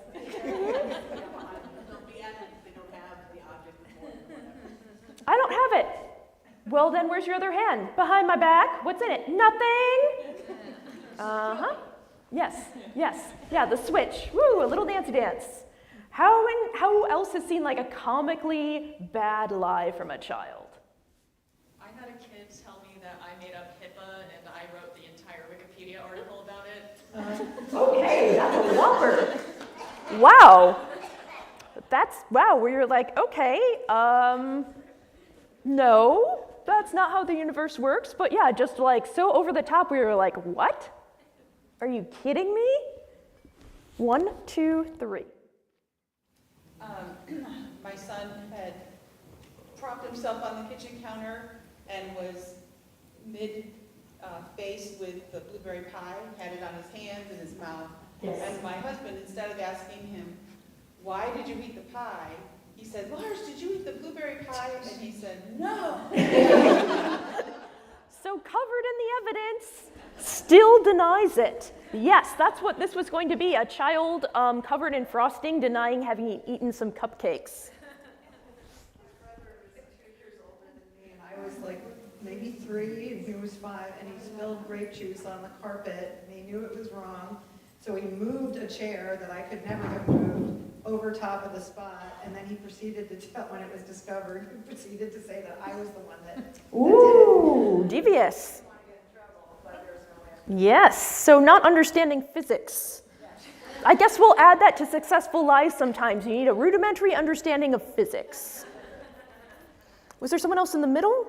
they'll be at it if they don't have the object before or whatever. I don't have it. Well, then where's your other hand? Behind my back. What's in it? Nothing. Uh-huh. Yes, yes. Yeah, the switch. Woo, a little dancey dance. How else has seen like a comically bad lie from a child? I had a kid tell me that I made up HIPAA and I wrote the entire Wikipedia article about it. Okay, that's a whopper. Wow. Wow, where you're like, okay, no, that's not how the universe works. But yeah, just like so over the top where you're like, what? Are you kidding me? 1, 2, 3. My son had propped himself on the kitchen counter and was mid-face with the blueberry pie, had it on his hands and his mouth. Yes. And my husband, instead of asking him, why did you eat the pie? He said, Lars, did you eat the blueberry pie? And he said, no. So covered in the evidence, still denies it. Yes, that's what this was going to be, a child covered in frosting denying having eaten some cupcakes. My brother was 2 years older than me, and I was like maybe 3, and he was 5, and he spilled grape juice on the carpet, and he knew it was wrong. So he moved a chair that I could never have moved over top of the spot, and then he proceeded to tell, when it was discovered, he proceeded to say that I was the one that Ooh, did it. devious. I didn't want to get in trouble, but there's no way. Yes, so not understanding physics. I guess we'll add that to successful lies sometimes. You need a rudimentary understanding of physics. Was there someone else in the middle?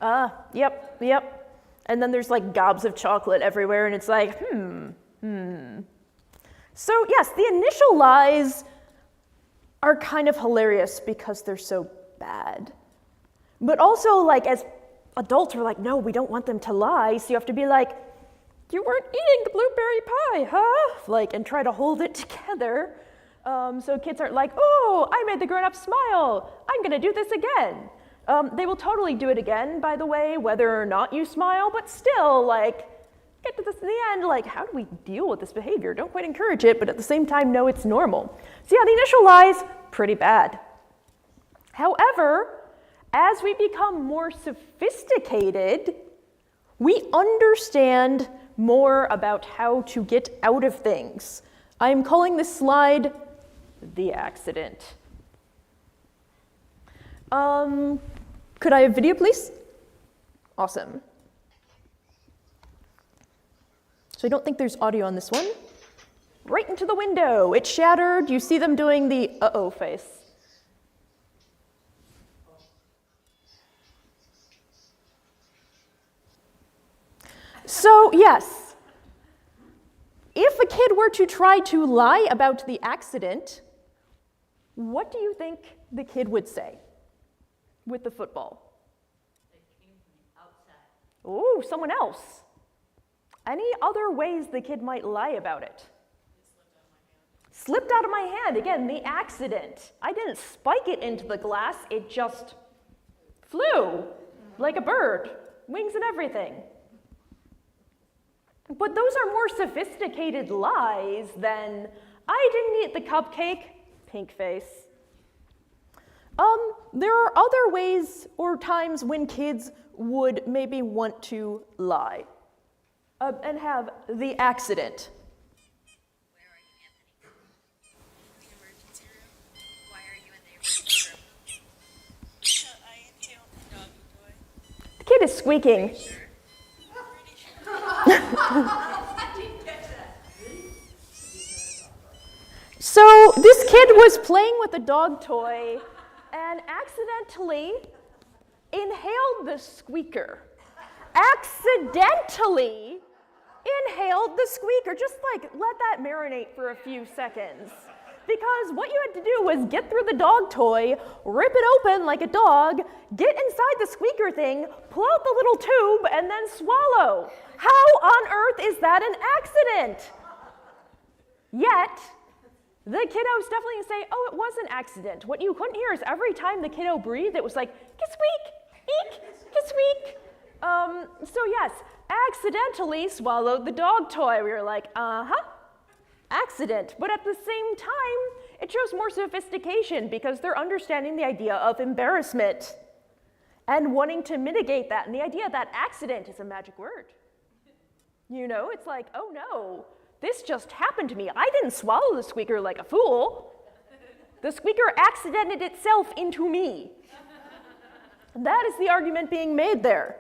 Yep. And then there's like gobs of chocolate everywhere, and it's like, So yes, the initial lies are kind of hilarious because they're so bad. But also, like, as adults, we're like, no, we don't want them to lie, so you have to be like, you weren't eating the blueberry pie, huh? Like, and try to hold it together. So kids aren't like, oh, I made the grown-up smile. I'm gonna do this again. They will totally do it again, by the way, whether or not you smile, but still, like, get to this in the end, like, how do we deal with this behavior? Don't quite encourage it, but at the same time, know it's normal. So yeah, the initial lies, pretty bad. However, as we become more sophisticated, we understand more about how to get out of things. I'm calling this slide the accident. Could I have video, please? Awesome. So I don't think there's audio on this one. Right into the window. It shattered. You see them doing the uh-oh face. So yes, if a kid were to try to lie about the accident, what do you think the kid would say with the football? They came from the outside. Oh, someone else. Any other ways the kid might lie about it? Slipped out of my hand. Again, the accident. I didn't spike it into the glass. It just flew like a bird, wings and everything. But those are more sophisticated lies than, I didn't eat the cupcake, pink face. There are other ways or times when kids would maybe want to lie and have the accident. Where are you, Anthony? The emergency room. Why are you in the emergency room? I inhaled the doggy toy. The kid is squeaking. So this kid was playing with a dog toy and accidentally inhaled the squeaker. Accidentally inhaled the squeaker. Just like let that marinate for a few seconds. Because what you had to do was get through the dog toy, rip it open like a dog, get inside the squeaker thing, pull out the little tube, and then swallow. How on earth is that an accident? Yet, the kiddos definitely can say, oh, it was an accident. What you couldn't hear is every time the kiddo breathed, it was like, ka-squeak, eek, ka-squeak. So yes, accidentally swallowed the dog toy. We were like, accident. But at the same time, it shows more sophistication because they're understanding the idea of embarrassment and wanting to mitigate that. And the idea that accident is a magic word. You know, it's like, oh no, this just happened to me. I didn't swallow the squeaker like a fool. The squeaker accidented itself into me. That is the argument being made there.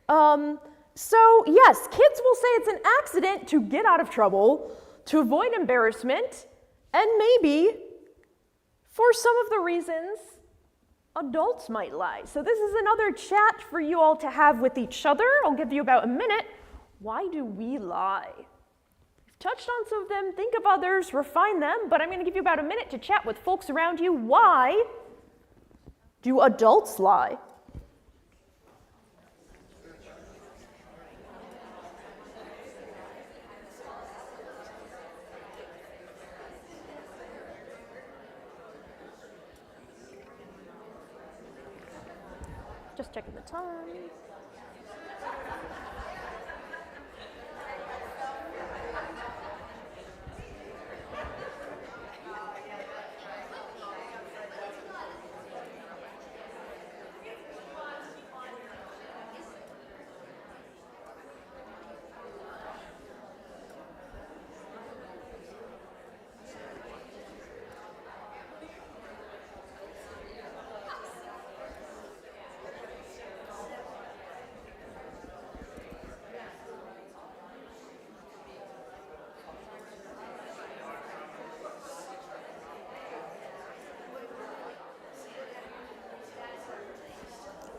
So yes, kids will say it's an accident to get out of trouble, to avoid embarrassment, and maybe for some of the reasons adults might lie. So this is another chat for you all to have with each other. I'll give you about a minute. Why do we lie? We've touched on some of them, think of others, refine them, but I'm going to give you about a minute to chat with folks around you. Why do adults lie? Just checking the time.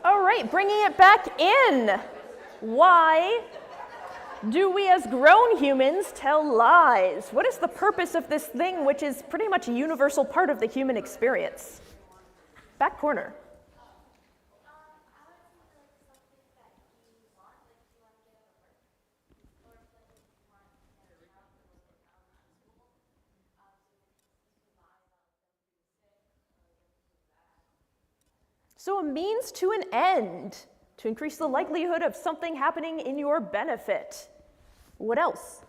All right, bringing it back in. Why do we as grown humans tell lies? What is the purpose of this thing, which is pretty much a universal part of the human experience? Back corner. So a means to an end, to increase the likelihood of something happening in your benefit. What else? To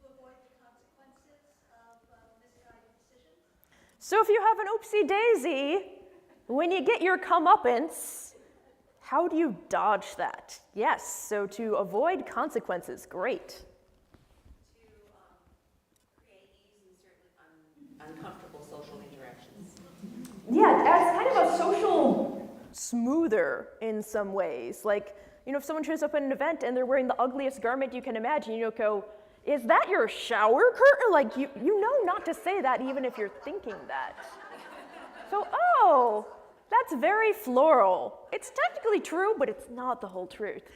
avoid the consequences of misguided decisions. So if you have an oopsie daisy, when you get your comeuppance, how do you dodge that? Yes, so to avoid consequences, great. To create ease in certain uncomfortable social interactions. Yeah, as kind of a social smoother in some ways. Like, you know, if someone shows up at an event and they're wearing the ugliest garment you can imagine, you go, is that your shower curtain? Like, you know not to say that even if you're thinking that. So, oh, that's very floral. It's technically true, but it's not the whole truth.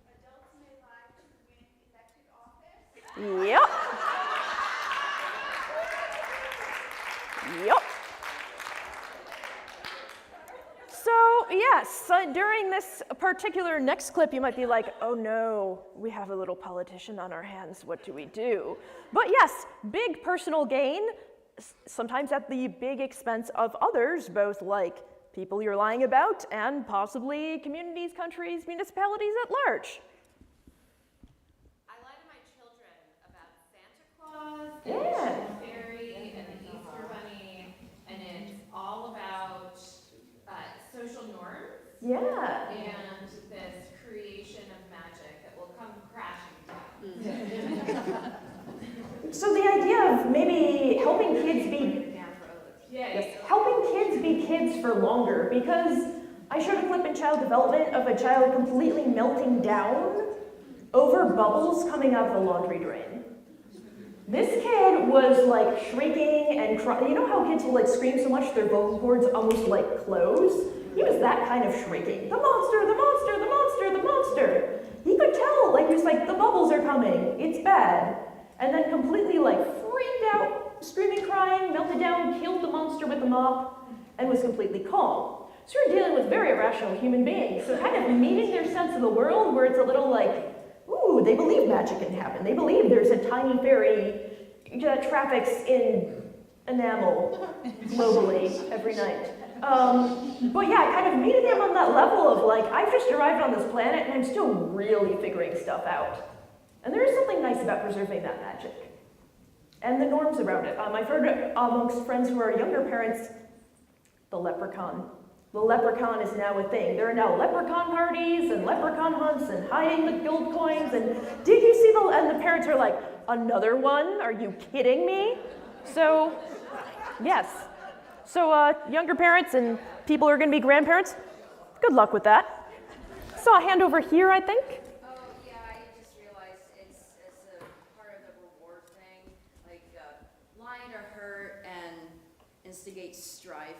Adults may lie to win elected office. Yep. Yep. So yes, during this particular next clip, you might be like, oh no, we have a little politician on our hands, what do we do? But yes, big personal gain, sometimes at the big expense of others, both like people you're lying about and possibly communities, countries, municipalities at large. I lie to my children about Santa Claus and the Tooth Fairy and the Easter Bunny, and it's all about So the idea of maybe helping kids be, helping kids be kids for longer, because I showed a clip in child development of a child completely melting down over bubbles coming out of the laundry drain. This kid was like shrieking and crying. You know how kids will like scream so much their vocal cords almost like close? He was that kind of shrieking. The monster, the monster, the monster, the monster. He could tell, like he was like, the bubbles are coming, it's bad. And then completely like freaked out, screaming, crying, melted down, killed the monster with the mop, and was completely calm. So you're dealing with very irrational human beings. So kind of meeting their sense of the world where it's a little like, ooh, they believe magic can happen. They believe there's a tiny fairy that traffics in enamel globally every night. But yeah, kind of meeting them on that level of like, I've just arrived on this planet and I'm still really figuring stuff out. And there is something nice about preserving that magic and the norms around it. I've heard amongst friends who are younger parents, the leprechaun. The leprechaun is now a thing. There are now leprechaun parties and leprechaun hunts and hiding the gold coins. And did you see and the parents are like, another one? Are you kidding me? So, yes. So younger parents and people who are going to be grandparents, good luck with that. Saw a hand over here, I think. Oh, yeah, I just realized it's a part of the reward thing. Like, lying to hurt and instigate strife,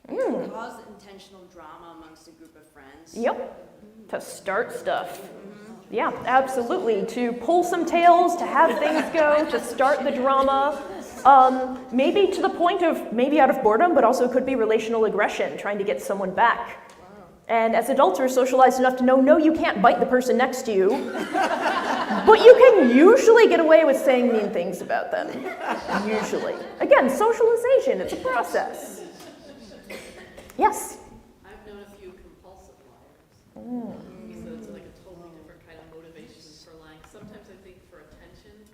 cause intentional drama amongst a group of friends. Yep, to start stuff. Yeah, absolutely. To pull some tails, to have things go, to start the drama. Maybe to the point of, maybe out of boredom, but also could be relational aggression, trying to get someone back. And as adults, we're socialized enough to know, no, you can't bite the person next to you. But you can usually get away with saying mean things about them. Usually. Again, socialization, it's a process. Yes? I've known a few compulsive liars. So it's like a totally different kind of motivation for lying. Sometimes I think for attention,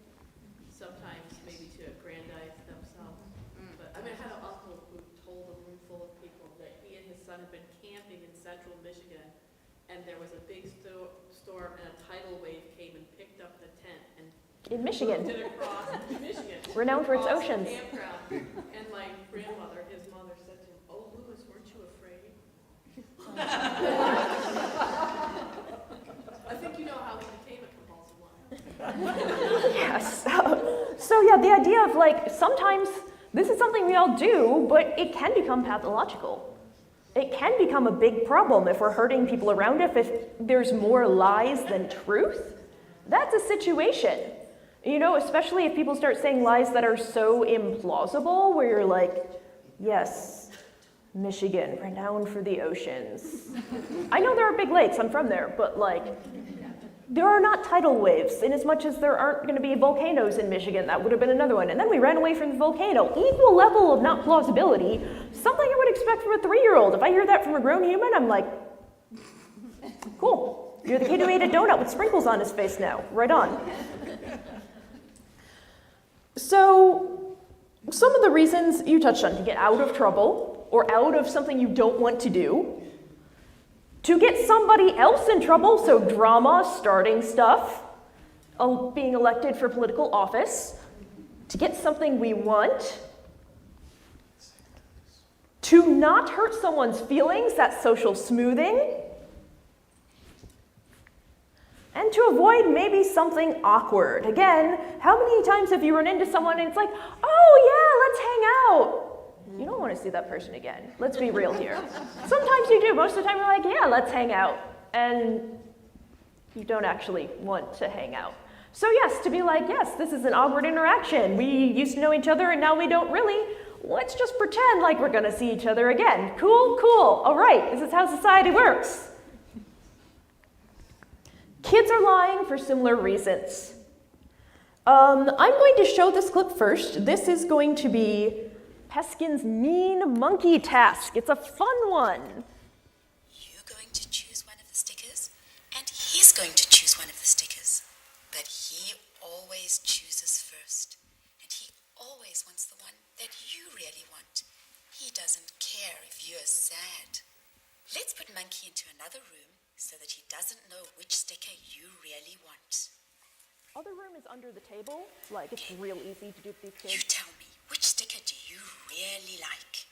sometimes maybe to aggrandize themselves. But I mean, I had an uncle who told a room full of people that he and his son had been camping in central Michigan, and there was a big storm and a tidal wave came and picked up the tent and in Michigan. Did across Michigan. Renowned for its oceans. And my grandmother, his mother, said to him, "Oh, Louis, weren't you afraid?" I think you know how he became a compulsive liar. Yes. So yeah, the idea of like, sometimes this is something we all do, but it can become pathological. It can become a big problem if we're hurting people around us, if there's more lies than truth. That's a situation. You know, especially if people start saying lies that are so implausible, where you're like, yes, Michigan, renowned for the oceans. I know there are big lakes, I'm from there, but like, there are not tidal waves, in as much as there aren't going to be volcanoes in Michigan. That would have been another one. And then we ran away from the volcano. Equal level of not plausibility, something I would expect from a 3-year-old. If I hear that from a grown human, I'm like, cool. You're the kid who ate a donut with sprinkles on his face now. Right on. So, some of the reasons you touched on, to get out of trouble or out of something you don't want to do, to get somebody else in trouble, so drama, starting stuff, being elected for political office, to get something we want, to not hurt someone's feelings, that's social smoothing, and to avoid maybe something awkward. Again, how many times have you run into someone and it's like, oh yeah, let's hang out? You don't want to see that person again. Let's be real here. Sometimes you do. Most of the time you're like, yeah, let's hang out. And you don't actually want to hang out. So yes, to be like, yes, this is an awkward interaction. We used to know each other and now we don't really. Let's just pretend like we're going to see each other again. Cool, cool. All right, this is how society works. Kids are lying for similar reasons. I'm going to show this clip first. This is going to be Peskin's mean monkey task. It's a fun one. You're going to choose one of the stickers, and he's going to choose one of the stickers. But he always chooses first, and he always wants the one that you really want. He doesn't care if you're sad. Let's put Monkey into another room so that he doesn't know which sticker you really want. Other room is under the table. Like, it's real easy to do with these kids. You tell me, which sticker do you really like?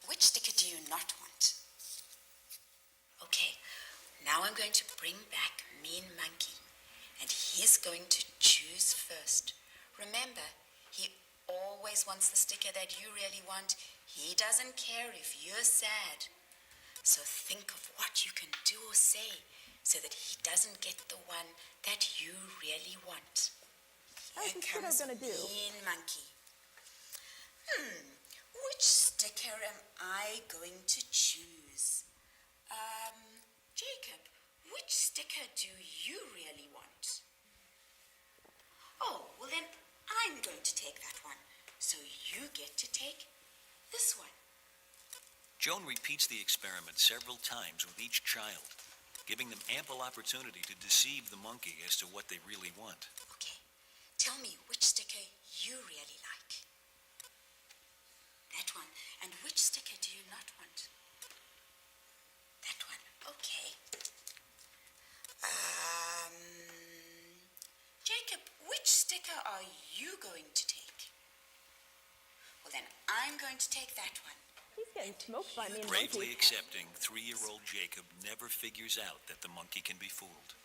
Which sticker do you not want? Okay, now I'm going to bring back Mean Monkey, and he's going to choose first. Remember, he always wants the sticker that you really want. He doesn't care if you're sad. So think of what you can do or say so that he doesn't get the one that you really want. Here comes Mean Monkey. Which sticker am I going to choose? Jacob, which sticker do you really want? Oh, well then I'm going to take that one. So you get to take this one. Joan repeats the experiment several times with each child, giving them ample opportunity to deceive the monkey as to what they really want. Okay, tell me which sticker you really like. That one. And which sticker do you not want? That one. Okay. Jacob, which sticker are you going to take? Well then, I'm going to take that one. He's getting smoked by me and Bravely monkey. accepting, 3-year-old Jacob never figures out that the monkey can be fooled.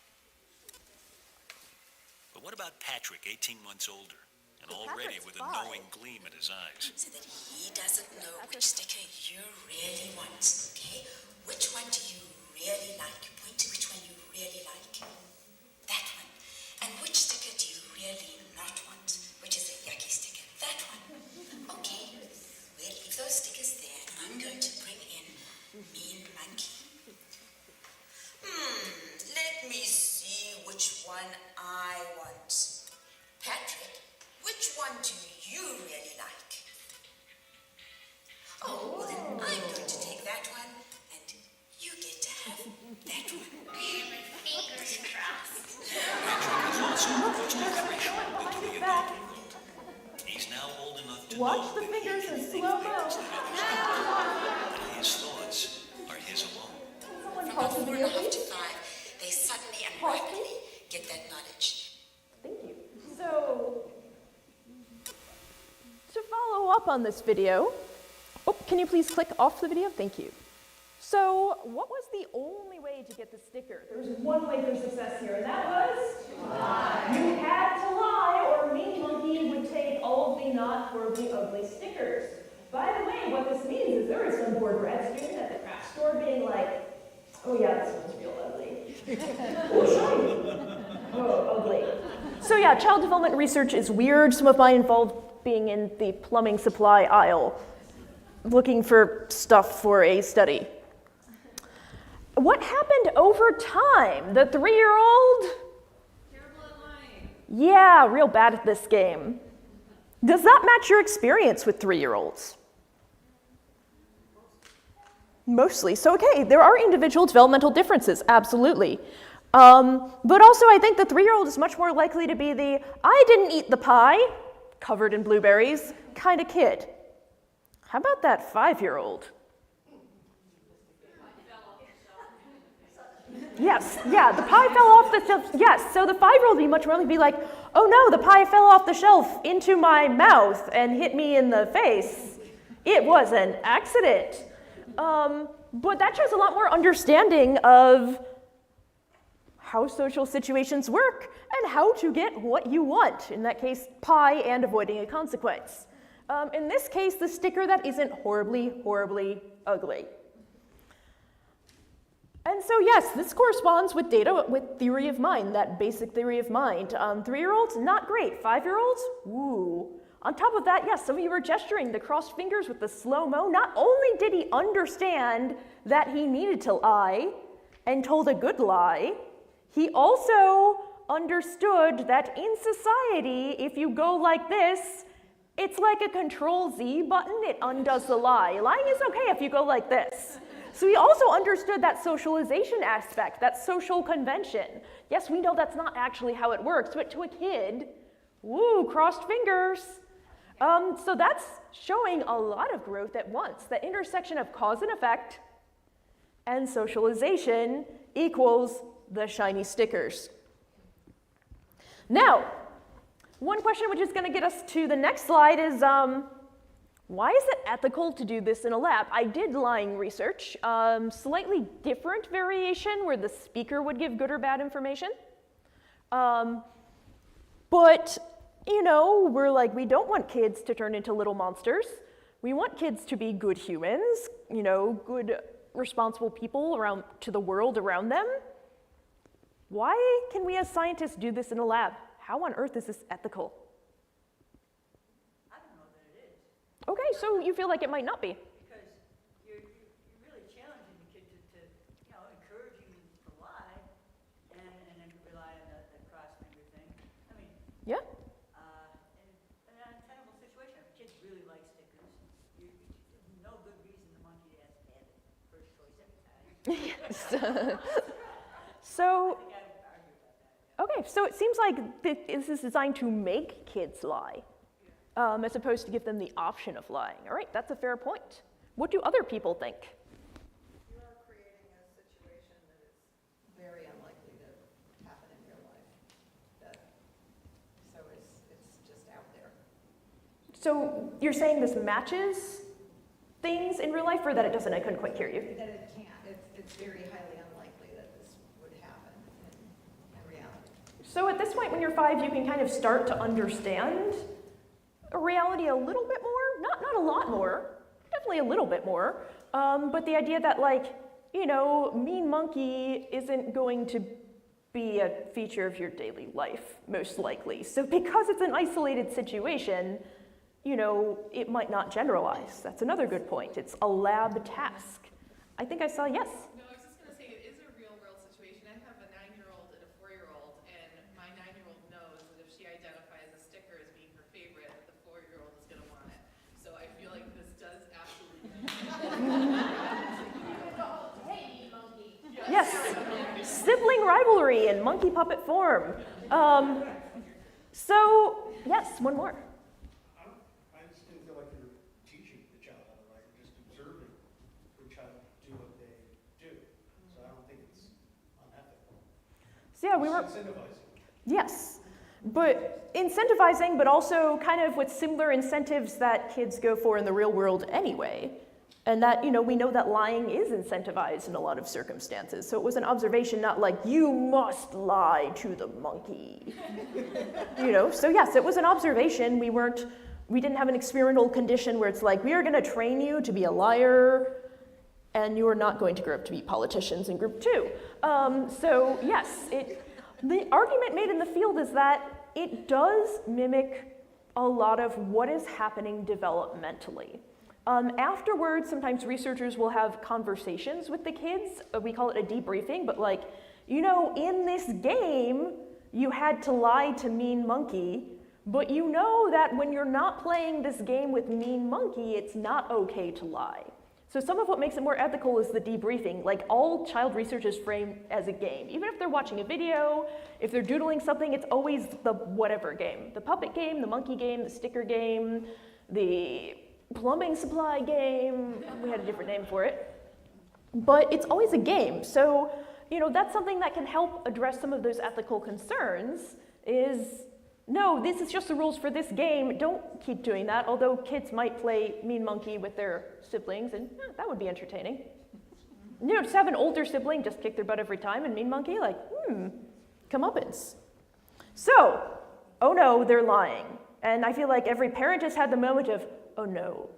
But what about Patrick, 18 months older, and already with a knowing gleam in his eyes? So that he doesn't know which sticker you really want, okay? Which one do you really like? You point to which one you really like. That one. And which sticker do you really not want? Which is a yucky sticker? That one. Okay, we'll leave those stickers there. I'm going to bring in Mean Monkey. Let me see which one I want. Patrick, which one do you really like? Oh, well then I'm going to take that one, and you get to have that one. Fingers crossed. Patrick is also most appreciative into the adult world. He's now old enough to Watch know the that he fingers can in think slow-mo. things that his thoughts are his alone. Someone From pause the about video, 4.5 to please. 5, they suddenly and Pause, rapidly get that knowledge. Thank you. So, to follow up on this video, can you please click off the video? Thank you. So, what was the only way to get the sticker? There was one way for success here, and that was to lie. You had to lie, or Mean Monkey would take all of the not horribly ugly stickers. By the way, what this means is there is some poor grad student at the craft store being like, oh yeah, this one's real ugly. Oh, shiny. Oh, ugly. So yeah, child development research is weird. Some of mine involved being in the plumbing supply aisle, looking for stuff for a study. What happened over time? The 3-year-old? Terrible at lying. Yeah, real bad at this game. Does that match your experience with 3-year-olds? Mostly. So, okay, there are individual developmental differences, absolutely. But also, I think the 3-year-old is much more likely to be the I didn't eat the pie, covered in blueberries, kind of kid. How about that 5-year-old? Yes, yeah, the pie fell off the shelf. Yes, so the 5-year-old would be much more likely to be like, oh no, the pie fell off the shelf into my mouth and hit me in the face. It was an accident. But that shows a lot more understanding of how social situations work and how to get what you want. In that case, pie and avoiding a consequence. In this case, the sticker that isn't horribly, horribly ugly. And so yes, this corresponds with data with theory of mind, that basic theory of mind. 3-year-olds, not great. 5-year-olds, ooh. On top of that, yes, some of you were gesturing the crossed fingers with the slow-mo. Not only did he understand that he needed to lie and told a good lie, he also understood that in society, if you go like this, it's like a Control-Z button, it undoes the lie. Lying is okay if you go like this. So he also understood that socialization aspect, that social convention. Yes, we know that's not actually how it works, but to a kid, woo, crossed fingers. So that's showing a lot of growth at once. The intersection of cause and effect and socialization equals the shiny stickers. Now, one question which is going to get us to the next slide is, why is it ethical to do this in a lab? I did lying research, slightly different variation where the speaker would give good or bad information. But, you know, we're like, we don't want kids to turn into little monsters. We want kids to be good humans, you know, good, responsible people around to the world around them. Why can we as scientists do this in a lab? How on earth is this ethical? I don't know that it is. Okay, so you feel like it might not be. Because you're really challenging the kid to you know, encouraging them to lie and then rely on the cross-finger thing. I mean, yeah. In an untenable situation, if a kid really likes stickers, there's no good reason the monkey has to have it first choice every time. Yes. So, okay, so it seems like this is designed to make kids lie, as opposed to give them the option of lying. All right, that's a fair point. What do other people think? You are creating a situation that is very unlikely to happen in real life. So it's just out there. So you're saying this matches things in real life, or that it doesn't? I couldn't quite hear you. That it can't. It's very highly unlikely that this would happen in reality. So at this point when you're 5, you can kind of start to understand a reality a little bit more, not a lot more, definitely a little bit more, but the idea that, like, you know, mean monkey isn't going to be a feature of your daily life, most likely. So because it's an isolated situation, you know, it might not generalize. That's another good point. It's a lab task. I think I saw yes. No, I was just going to say it is a real-world situation. I have a 9-year-old and a 4-year-old, and my 9-year-old knows that if she identifies a sticker as being her favorite, the 4-year-old is going to want it. So I feel like this does absolutely. Hey, monkey. Yes, sibling rivalry in monkey puppet form. So, yes, one more. I just didn't feel like you're teaching the child how to write, you're just observing the child do what they do. So I don't think it's unethical. So yeah, we were. Incentivizing. Yes, but incentivizing, but also kind of with similar incentives that kids go for in the real world anyway. And that, you know, we know that lying is incentivized in a lot of circumstances. So it was an observation, not like, you must lie to the monkey. You know, so yes, it was an observation. We didn't have an experimental condition where it's like, we are gonna train you to be a liar, and you are not going to grow up to be politicians in group 2. So yes, the argument made in the field is that it does mimic a lot of what is happening developmentally. Afterwards, sometimes researchers will have conversations with the kids. We call it a debriefing, but like, you know, in this game, you had to lie to Mean Monkey, but you know that when you're not playing this game with Mean Monkey, it's not okay to lie. So some of what makes it more ethical is the debriefing. Like, all child research is framed as a game. Even if they're watching a video, if they're doodling something, it's always the whatever game. The puppet game, the monkey game, the sticker game, the plumbing supply game. We had a different name for it. But it's always a game. So, you know, that's something that can help address some of those ethical concerns is, no, this is just the rules for this game. Don't keep doing that, although kids might play Mean Monkey with their siblings, and that would be entertaining. You know, just have an older sibling just kick their butt every time, and Mean Monkey, like, comeuppance. So, oh no, they're lying. And I feel like every parent has had the moment of, oh no,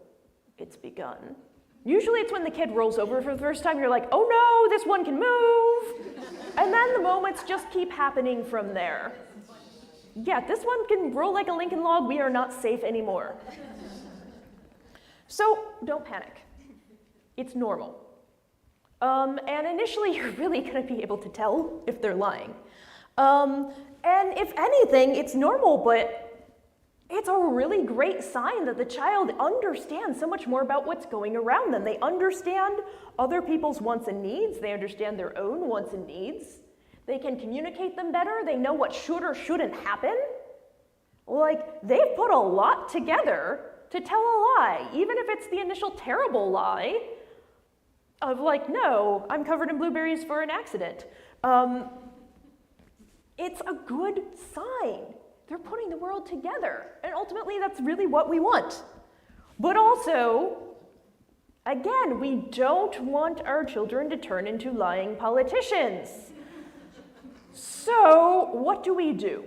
it's begun. Usually it's when the kid rolls over for the first time, you're like, oh no, this one can move. And then the moments just keep happening from there. Yeah, this one can roll like a Lincoln log, we are not safe anymore. So don't panic. It's normal. And initially you're really gonna be able to tell if they're lying. And if anything, it's normal, but it's a really great sign that the child understands so much more about what's going around them. They understand other people's wants and needs. They understand their own wants and needs. They can communicate them better. They know what should or shouldn't happen. Like, they've put a lot together to tell a lie, even if it's the initial terrible lie of like, no, I'm covered in blueberries for an accident. it's a good sign. They're putting the world together, and ultimately that's really what we want. But also, again, we don't want our children to turn into lying politicians. So what do we do?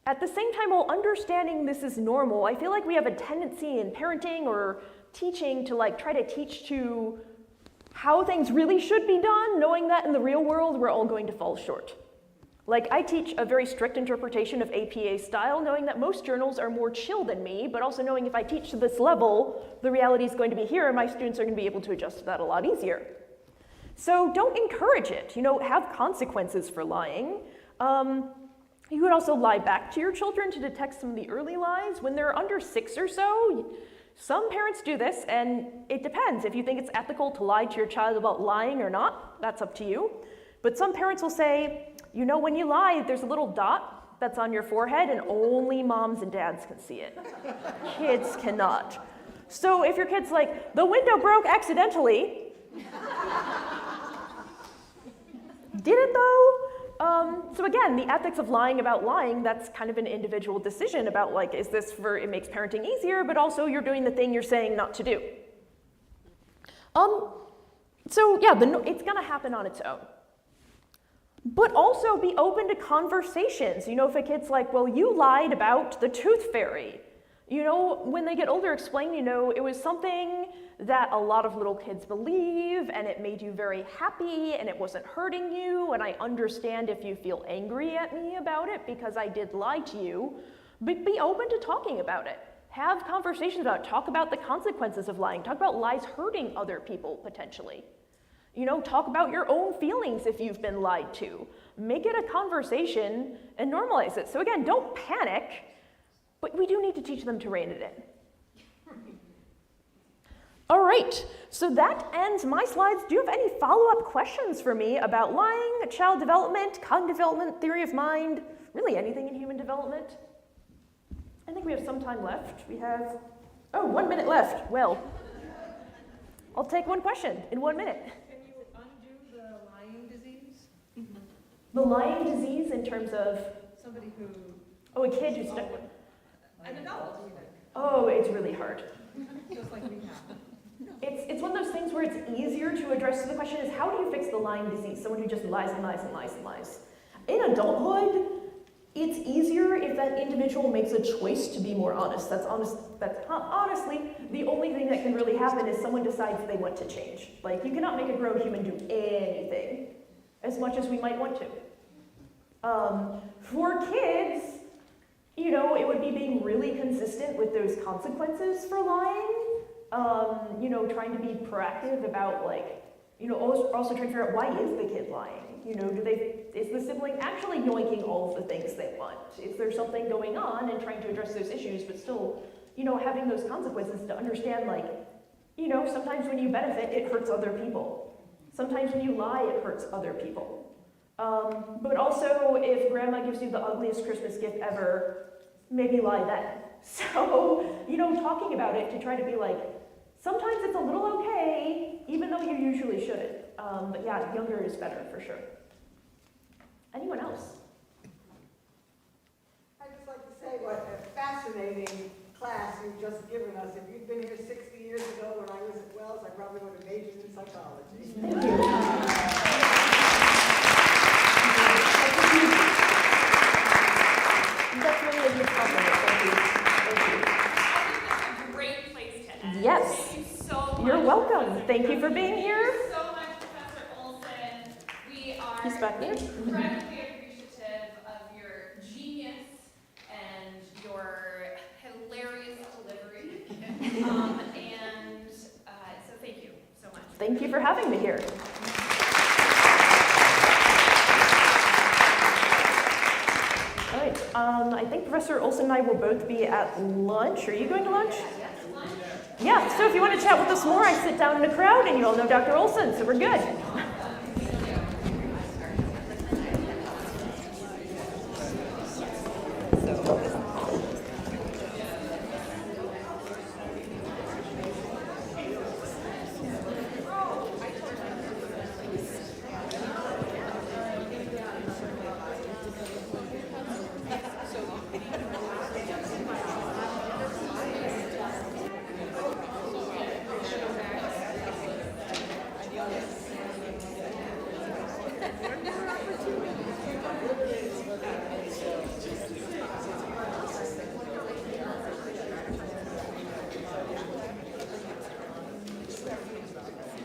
At the same time, while understanding this is normal, I feel like we have a tendency in parenting or teaching to try to teach to how things really should be done, knowing that in the real world we're all going to fall short. I teach a very strict interpretation of APA style, knowing that most journals are more chill than me, but also knowing if I teach to this level, the reality is going to be here, and my students are going to be able to adjust to that a lot easier. So don't encourage it. Have consequences for lying. You could also lie back to your children to detect some of the early lies. When they're under 6 or so, some parents do this, and it depends. If you think it's ethical to lie to your child about lying or not, that's up to you. But some parents will say, when you lie, there's a little dot that's on your forehead, and only moms and dads can see it. Kids cannot. So if your kid's like, the window broke accidentally, did it though? So again, the ethics of lying about lying, that's kind of an individual decision about is this it makes parenting easier, but also you're doing the thing you're saying not to do. So yeah, it's gonna happen on its own. But also be open to conversations. If a kid's like, well, you lied about the tooth fairy. When they get older, explain, it was something that a lot of little kids believe, and it made you very happy, and it wasn't hurting you, and I understand if you feel angry at me about it because I did lie to you, but be open to talking about it. Have conversations about it. Talk about the consequences of lying. Talk about lies hurting other people, potentially. Talk about your own feelings if you've been lied to. Make it a conversation and normalize it. So again, don't panic, but we do need to teach them to rein it in. All right, so that ends my slides. Do you have any follow-up questions for me about lying, child development, cognitive development, theory of mind, really anything in human development? I think we have some time left. We have, 1 minute left. Well, I'll take one question in 1 minute. Can you undo the lying disease? The lying disease in terms of? Somebody who... a kid who's stuck. An adult. Oh, it's really hard. Just like we have. It's one of those things where it's easier to address. So the question is, how do you fix the lying disease? Someone who just lies and lies and lies and lies. In adulthood, it's easier if that individual makes a choice to be more honest. That's honestly the only thing that can really happen is someone decides they want to change. You cannot make a grown human do anything as much as we might want to. For kids, it would be being really consistent with those consequences for lying. Trying to be proactive about also trying to figure out why is the kid lying? Is the sibling actually yoinking all of the things they want? Is there something going on and trying to address those issues, but still, having those consequences to understand sometimes when you benefit, it hurts other people. Sometimes when you lie, it hurts other people. But also, if grandma gives you the ugliest Christmas gift ever, maybe lie then. So, talking about it to try to be sometimes it's a little okay, even though you usually shouldn't. But yeah, younger is better for sure. Anyone else? I'd just like to say what a fascinating class you've just given us. If you'd been here 60 years ago when I was at Wells, I probably would have majored in psychology. Thank you. That's really a good compliment. Thank you. Great place to end. Yes. Thank you so much. You're welcome. Thank you for being here. Thank you so much, Professor Olson. We are He's back there. incredibly appreciative of your genius and your hilarious delivery. So thank you so much. Thank you for having me here. All right, I think Professor Olson and I will both be at lunch. Are you going to lunch? Yeah, so if you want to chat with us more, I sit down in the crowd and you all know Dr. Olson, so we're good. One more opportunity.